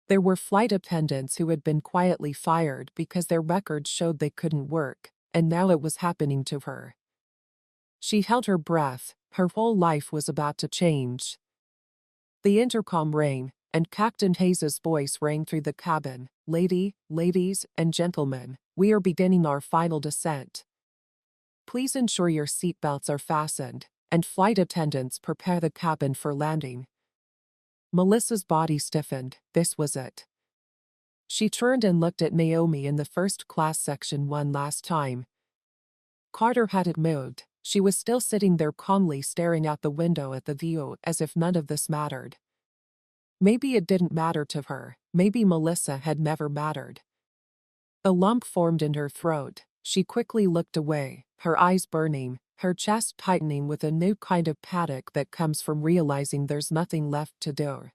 There were flight attendants who had been quietly fired because their records showed they couldn't work, and now it was happening to her. She held her breath, her whole life was about to change. The intercom rang, and Captain Hayes's voice rang through the cabin. Ladies and gentlemen, we are beginning our final descent. Please ensure your seatbelts are fastened, and flight attendants prepare the cabin for landing." Melissa's body stiffened. This was it. She turned and looked at Naomi in the first-class section one last time. Carter hadn't moved. She was still sitting there calmly staring out the window at the view as if none of this mattered. Maybe it didn't matter to her. Maybe Melissa had never mattered. A lump formed in her throat. She quickly looked away, her eyes burning, her chest tightening with a new kind of panic that comes from realizing there's nothing left to do.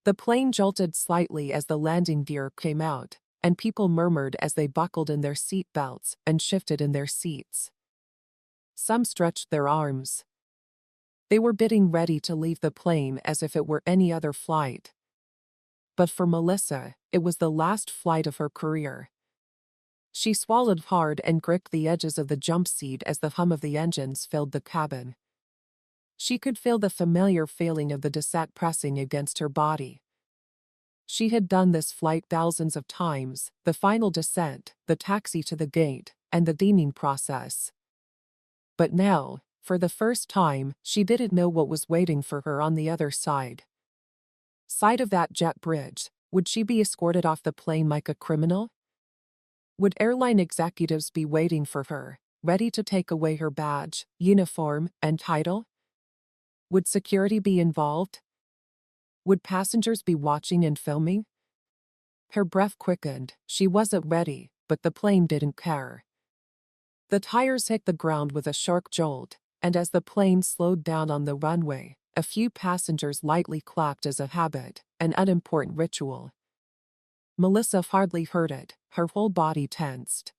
The plane jolted slightly as the landing gear came out, and people murmured as they buckled in their seat belts and shifted in their seats. Some stretched their arms. They were getting ready to leave the plane as if it were any other flight. But for Melissa, it was the last flight of her career. She swallowed hard and gripped the edges of the jump seat as the hum of the engines filled the cabin. She could feel the familiar feeling of the descent pressing against her body. She had done this flight thousands of times, the final descent, the taxi to the gate, and the deeming process. But now, for the first time, she didn't know what was waiting for her on the other side. Side of that jet bridge, would she be escorted off the plane like a criminal? Would airline executives be waiting for her, ready to take away her badge, uniform, and title? Would security be involved? Would passengers be watching and filming? Her breath quickened. She wasn't ready, but the plane didn't care. The tires hit the ground with a sharp jolt, and as the plane slowed down on the runway, a few passengers lightly clapped as a habit, an unimportant ritual. Melissa hardly heard it, her whole body tensed.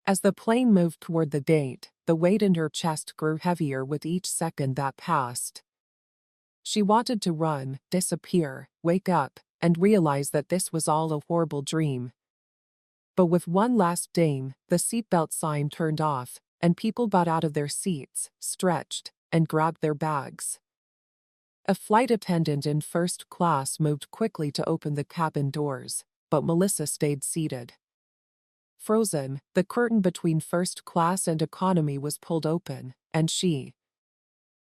As the plane moved toward the gate, the weight in her chest grew heavier with each second that passed. She wanted to run, disappear, wake up, and realize that this was all a horrible dream. But with one last ding, the seatbelt sign turned off, and people got out of their seats, stretched, and grabbed their bags. A flight attendant in first class moved quickly to open the cabin doors, but Melissa stayed seated. Frozen, the curtain between first class and economy was pulled open, and she.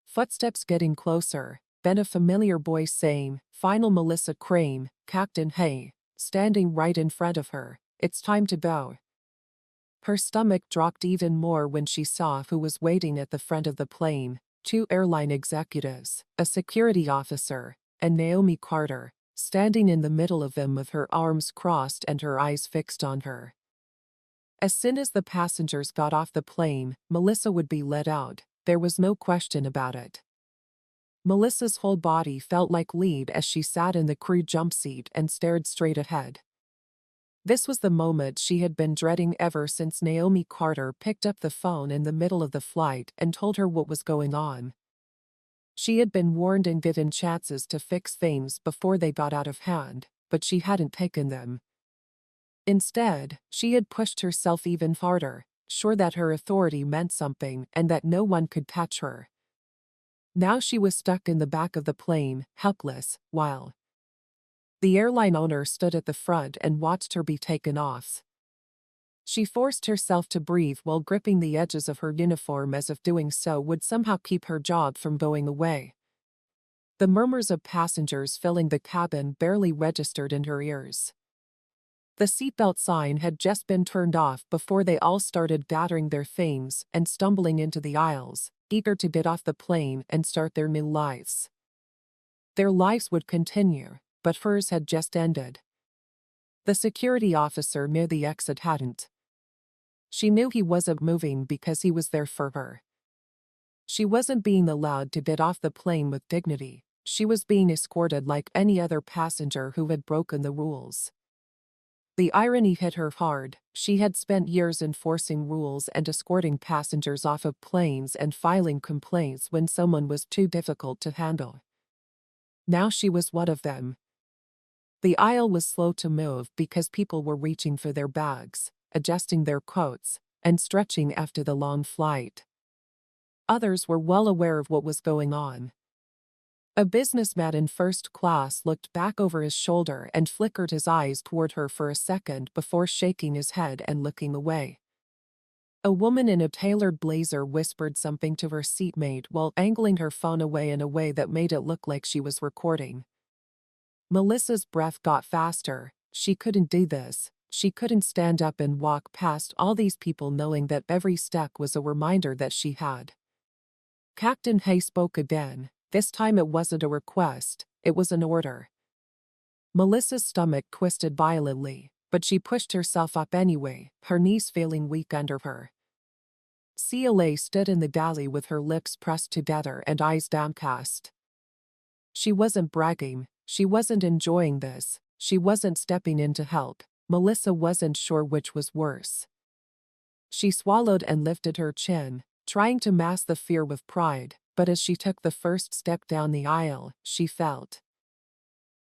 Footsteps getting closer, then a familiar voice saying, "Final Melissa Crane, Captain Hay," standing right in front of her. "It's time to go." Her stomach dropped even more when she saw who was waiting at the front of the plane, 2 airline executives, a security officer, and Naomi Carter, standing in the middle of them with her arms crossed and her eyes fixed on her. As soon as the passengers got off the plane, Melissa would be let out, there was no question about it. Melissa's whole body felt like lead as she sat in the crew jump seat and stared straight ahead. This was the moment she had been dreading ever since Naomi Carter picked up the phone in the middle of the flight and told her what was going on. She had been warned and given chances to fix things before they got out of hand, but she hadn't taken them. Instead, she had pushed herself even harder, sure that her authority meant something and that no one could catch her. Now she was stuck in the back of the plane, helpless, while the airline owner stood at the front and watched her be taken off. She forced herself to breathe while gripping the edges of her uniform as if doing so would somehow keep her job from going away. The murmurs of passengers filling the cabin barely registered in her ears. The seatbelt sign had just been turned off before they all started gathering their things and stumbling into the aisles, eager to get off the plane and start their new lives. Their lives would continue, but hers had just ended. The security officer near the exit hadn't. She knew he wasn't moving because he was there for her. She wasn't being allowed to get off the plane with dignity. She was being escorted like any other passenger who had broken the rules. The irony hit her hard. She had spent years enforcing rules and escorting passengers off of planes and filing complaints when someone was too difficult to handle. Now she was one of them. The aisle was slow to move because people were reaching for their bags, adjusting their coats, and stretching after the long flight. Others were well aware of what was going on. A businessman in first class looked back over his shoulder and flickered his eyes toward her for a second before shaking his head and looking away. A woman in a tailored blazer whispered something to her seatmate while angling her phone away in a way that made it look like she was recording. Melissa's breath got faster. She couldn't do this. She couldn't stand up and walk past all these people knowing that every step was a reminder that she had. Captain Hay spoke again. This time it wasn't a request, it was an order. Melissa's stomach twisted violently, but she pushed herself up anyway, her knees feeling weak under her. CLA stood in the galley with her lips pressed together and eyes downcast. She wasn't bragging, she wasn't enjoying this, she wasn't stepping in to help. Melissa wasn't sure which was worse. She swallowed and lifted her chin, trying to mask the fear with pride, but as she took the first step down the aisle, she felt.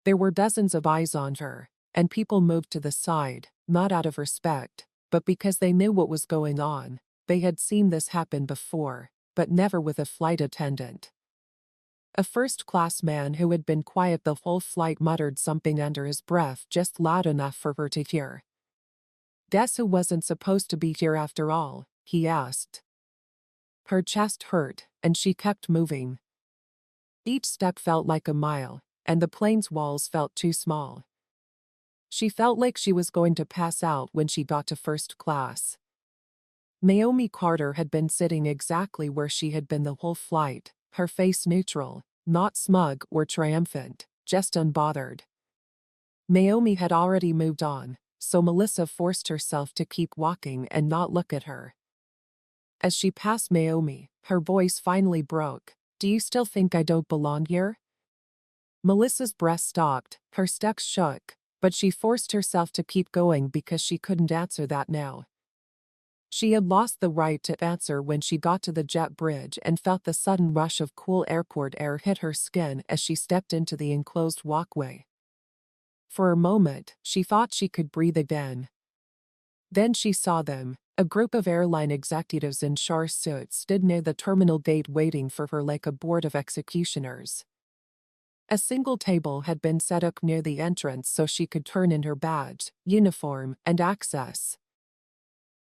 There were dozens of eyes on her, and people moved to the side, not out of respect, but because they knew what was going on. They had seen this happen before, but never with a flight attendant. A first-class man who had been quiet the whole flight muttered something under his breath just loud enough for her to hear. "Guess who wasn't supposed to be here after all?" he asked. Her chest hurt, and she kept moving. Each step felt like a mile, and the plane's walls felt too small. She felt like she was going to pass out when she got to first class. Naomi Carter had been sitting exactly where she had been the whole flight, her face neutral, not smug or triumphant, just unbothered. Naomi had already moved on, so Melissa forced herself to keep walking and not look at her. As she passed Naomi, her voice finally broke. "Do you still think I don't belong here?" Melissa's breath stopped, her steps shook, but she forced herself to keep going because she couldn't answer that now. She had lost the right to answer when she got to the jet bridge and felt the sudden rush of cool airport air hit her skin as she stepped into the enclosed walkway. For a moment, she thought she could breathe again. Then she saw them. A group of airline executives in char suits stood near the terminal gate waiting for her like a board of executioners. A single table had been set up near the entrance so she could turn in her badge, uniform, and access.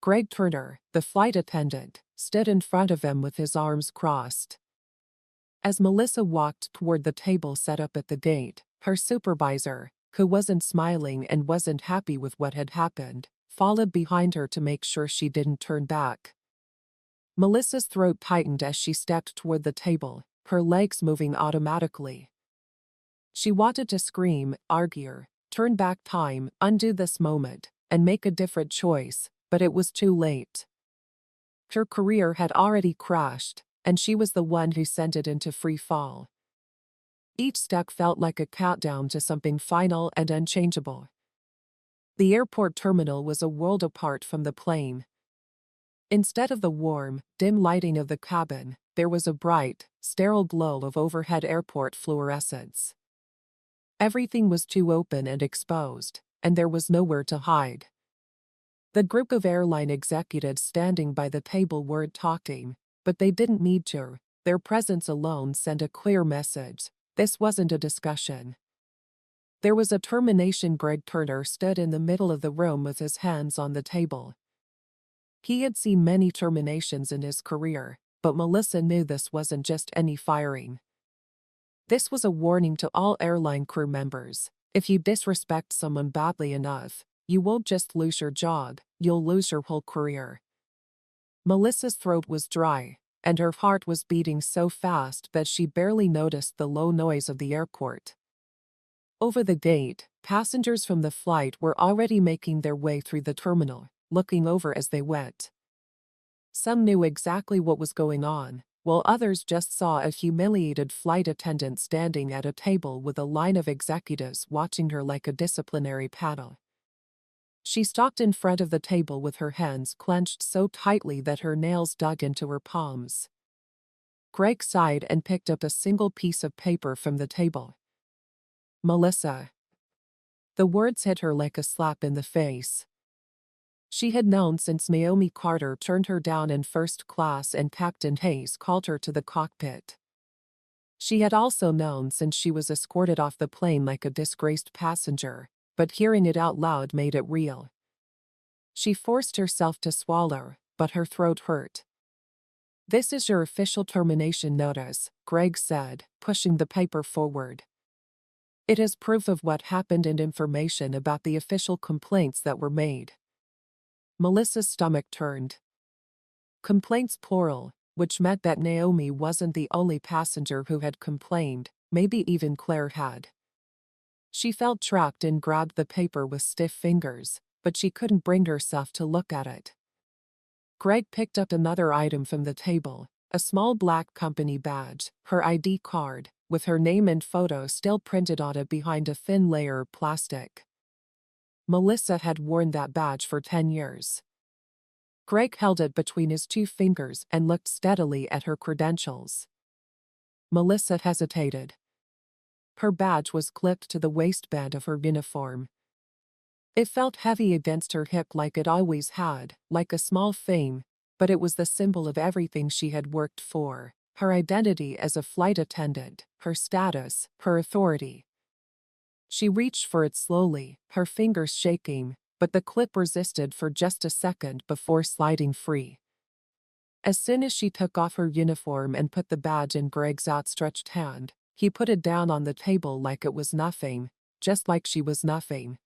Greg Turner, the flight attendant, stood in front of them with his arms crossed. As Melissa walked toward the table set up at the gate, her supervisor, who wasn't smiling and wasn't happy with what had happened, followed behind her to make sure she didn't turn back. Melissa's throat tightened as she stepped toward the table, her legs moving automatically. She wanted to scream, argue, turn back time, undo this moment, and make a different choice, but it was too late. Her career had already crashed, and she was the one who sent it into free fall. Each step felt like a countdown to something final and unchangeable. The airport terminal was a world apart from the plane. Instead of the warm, dim lighting of the cabin, there was a bright, sterile glow of overhead airport fluorescence. Everything was too open and exposed, and there was nowhere to hide. The group of airline executives standing by the table weren't talking, but they didn't need to. Their presence alone sent a clear message. This wasn't a discussion. There was a termination. Greg Turner stood in the middle of the room with his hands on the table. He had seen many terminations in his career, but Melissa knew this wasn't just any firing. This was a warning to all airline crew members. If you disrespect someone badly enough, you won't just lose your job, you'll lose your whole career. Melissa's throat was dry, and her heart was beating so fast that she barely noticed the low noise of the airport. Over the gate, passengers from the flight were already making their way through the terminal, looking over as they went. Some knew exactly what was going on, while others just saw a humiliated flight attendant standing at a table with a line of executives watching her like a disciplinary paddle. She stopped in front of the table with her hands clenched so tightly that her nails dug into her palms. Greg sighed and picked up a single piece of paper from the table. Melissa. The words hit her like a slap in the face. She had known since Naomi Carter turned her down in first class and Captain Hayes called her to the cockpit. She had also known since she was escorted off the plane like a disgraced passenger, but hearing it out loud made it real. She forced herself to swallow, but her throat hurt. "This is your official termination notice," Greg said, pushing the paper forward. "It is proof of what happened and information about the official complaints that were made." Melissa's stomach turned. Complaints plural, which meant that Naomi wasn't the only passenger who had complained, maybe even Claire had. She felt trapped and grabbed the paper with stiff fingers, but she couldn't bring herself to look at it. Greg picked up another item from the table, a small black company badge, her ID card, with her name and photo still printed on it behind a thin layer of plastic. Melissa had worn that badge for 10 years. Greg held it between his two fingers and looked steadily at her credentials. Melissa hesitated. Her badge was clipped to the waistband of her uniform. It felt heavy against her hip like it always had, like a small thing, but it was the symbol of everything she had worked for: her identity as a flight attendant, her status, her authority. She reached for it slowly, her fingers shaking, but the clip resisted for just a second before sliding free. As soon as she took off her uniform and put the badge in Greg's outstretched hand, he put it down on the table like it was nothing, just like she was nothing.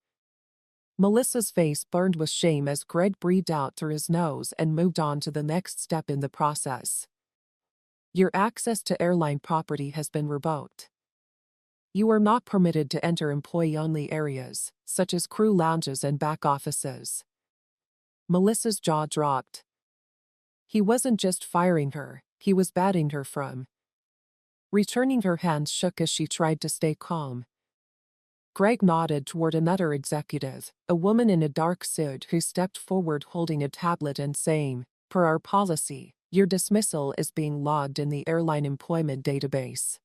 Melissa's face burned with shame as Greg breathed out through his nose and moved on to the next step in the process. "Your access to airline property has been revoked. You are not permitted to enter employee-only areas, such as crew lounges and back offices." Melissa's jaw dropped. He wasn't just firing her, he was banning her from. Returning, her hands shook as she tried to stay calm. Greg nodded toward another executive, a woman in a dark suit who stepped forward holding a tablet and saying, "Per our policy, your dismissal is being logged in the airline employment database."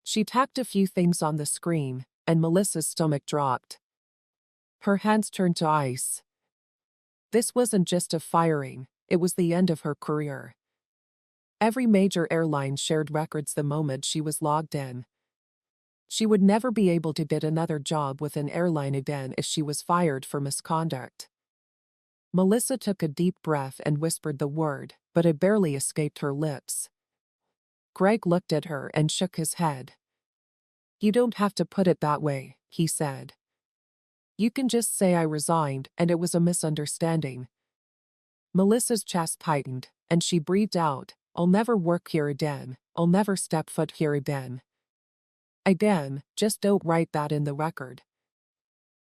She tapped a few things on the screen, and Melissa's stomach dropped. Her hands turned to ice. This wasn't just a firing, it was the end of her career. Every major airline shared records the moment she was logged in. She would never be able to get another job with an airline again if she was fired for misconduct. Melissa took a deep breath and whispered the word, but it barely escaped her lips. Greg looked at her and shook his head. "You don't have to put it that way," he said. "You can just say I resigned and it was a misunderstanding." Melissa's chest tightened, and she breathed out, "I'll never work here again, I'll never step foot here again." "Again, just don't write that in the record."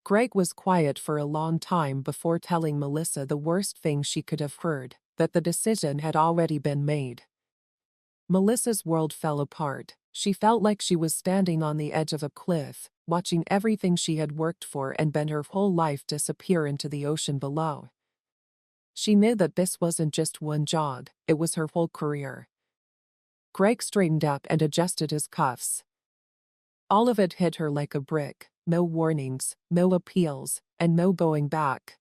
Greg was quiet for a long time before telling Melissa the worst thing she could have heard, that the decision had already been made. Melissa's world fell apart. She felt like she was standing on the edge of a cliff, watching everything she had worked for and bent her whole life disappear into the ocean below. She knew that this wasn't just one job, it was her whole career. Greg straightened up and adjusted his cuffs. All of it hit her like a brick, no warnings, no appeals, and no going back.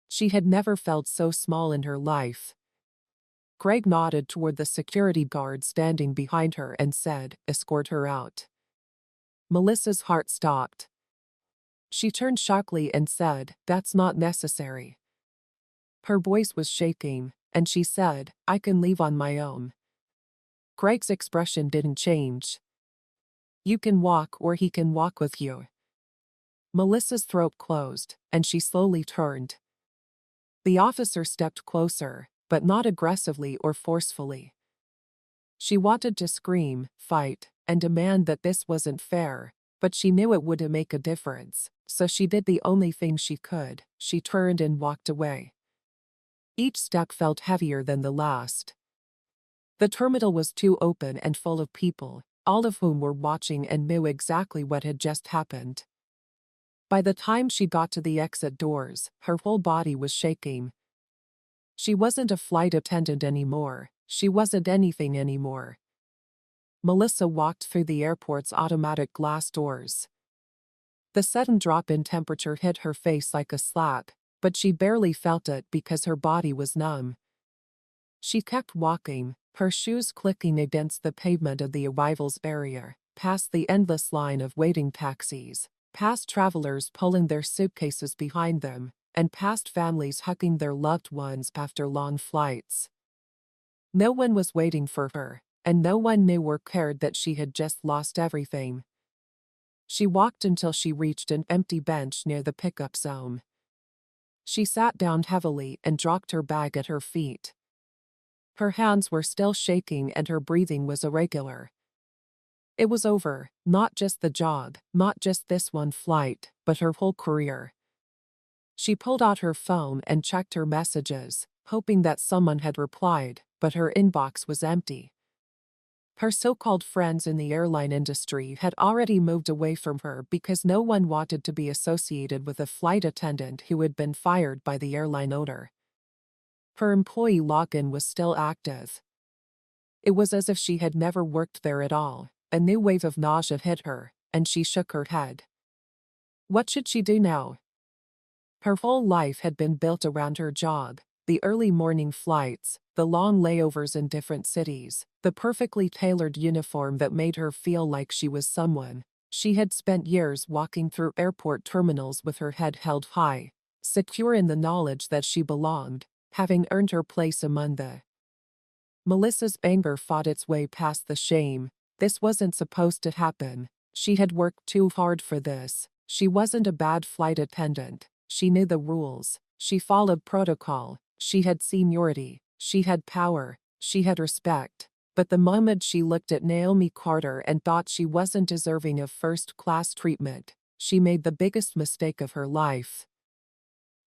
She had never felt so small in her life. Greg nodded toward the security guard standing behind her and said, "Escort her out." Melissa's heart stopped. She turned sharply and said, "That's not necessary." Her voice was shaking, and she said, "I can leave on my own." Greg's expression didn't change. "You can walk or he can walk with you." Melissa's throat closed, and she slowly turned. The officer stepped closer, but not aggressively or forcefully. She wanted to scream, fight, and demand that this wasn't fair, but she knew it wouldn't make a difference, so she did the only thing she could. She turned and walked away. Each step felt heavier than the last. The terminal was too open and full of people, all of whom were watching and knew exactly what had just happened. By the time she got to the exit doors, her whole body was shaking. She wasn't a flight attendant anymore. She wasn't anything anymore. Melissa walked through the airport's automatic glass doors. The sudden drop in temperature hit her face like a slap, but she barely felt it because her body was numb. She kept walking, her shoes clicking against the pavement of the arrivals area, past the endless line of waiting taxis, past travelers pulling their suitcases behind them, and past families hugging their loved ones after long flights. No one was waiting for her, and no one knew or cared that she had just lost everything. She walked until she reached an empty bench near the pickup zone. She sat down heavily and dropped her bag at her feet. Her hands were still shaking and her breathing was irregular. It was over, not just the job, not just this one flight, but her whole career. She pulled out her phone and checked her messages, hoping that someone had replied, but her inbox was empty. Her so-called friends in the airline industry had already moved away from her because no one wanted to be associated with a flight attendant who had been fired by the airline owner. Her employee login was still active. It was as if she had never worked there at all. A new wave of nausea hit her, and she shook her head. What should she do now? Her whole life had been built around her job, the early morning flights, the long layovers in different cities, the perfectly tailored uniform that made her feel like she was someone. She had spent years walking through airport terminals with her head held high, secure in the knowledge that she belonged, having earned her place among the. Melissa's anger fought its way past the shame. This wasn't supposed to happen. She had worked too hard for this. She wasn't a bad flight attendant. She knew the rules. She followed protocol. She had seniority. She had power. She had respect. But the moment she looked at Naomi Carter and thought she wasn't deserving of first-class treatment, she made the biggest mistake of her life.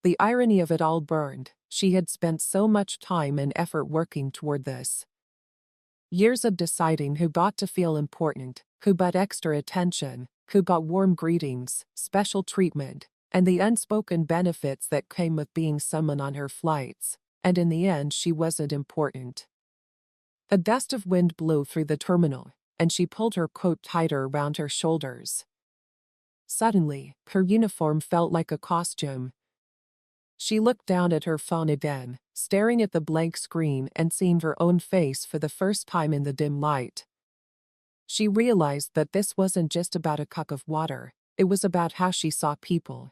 The irony of it all burned. She had spent so much time and effort working toward this. Years of deciding who got to feel important, who got extra attention, who got warm greetings, special treatment, and the unspoken benefits that came with being someone on her flights, and in the end she wasn't important. A gust of wind blew through the terminal, and she pulled her coat tighter around her shoulders. Suddenly, her uniform felt like a costume. She looked down at her phone again, staring at the blank screen and seeing her own face for the first time in the dim light. She realized that this wasn't just about a cup of water, it was about how she saw people.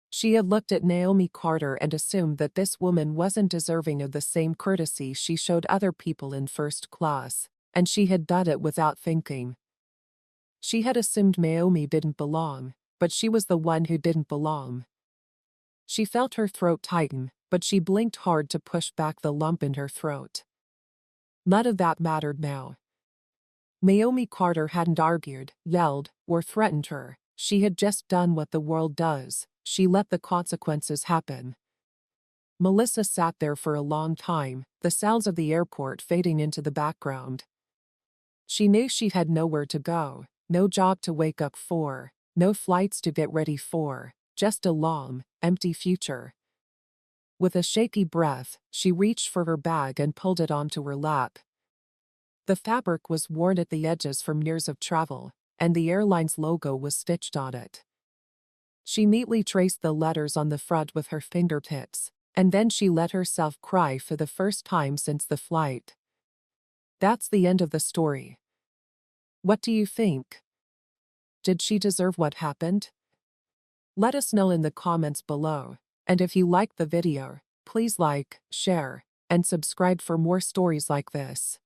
She had looked at Naomi Carter and assumed that this woman wasn't deserving of the same courtesy she showed other people in first class, and she had done it without thinking. She had assumed Naomi didn't belong, but she was the one who didn't belong. She felt her throat tighten, but she blinked hard to push back the lump in her throat. None of that mattered now. Naomi Carter hadn't argued, yelled, or threatened her. She had just done what the world does. She let the consequences happen. Melissa sat there for a long time, the sounds of the airport fading into the background. She knew she had nowhere to go, no job to wake up for, no flights to get ready for, just a long, empty future. With a shaky breath, she reached for her bag and pulled it onto her lap. The fabric was worn at the edges from years of travel, and the airline's logo was stitched on it. She neatly traced the letters on the front with her fingertips, and then she let herself cry for the first time since the flight. That's the end of the story. What do you think? Did she deserve what happened? Let us know in the comments below, and if you liked the video, please like, share, and subscribe for more stories like this.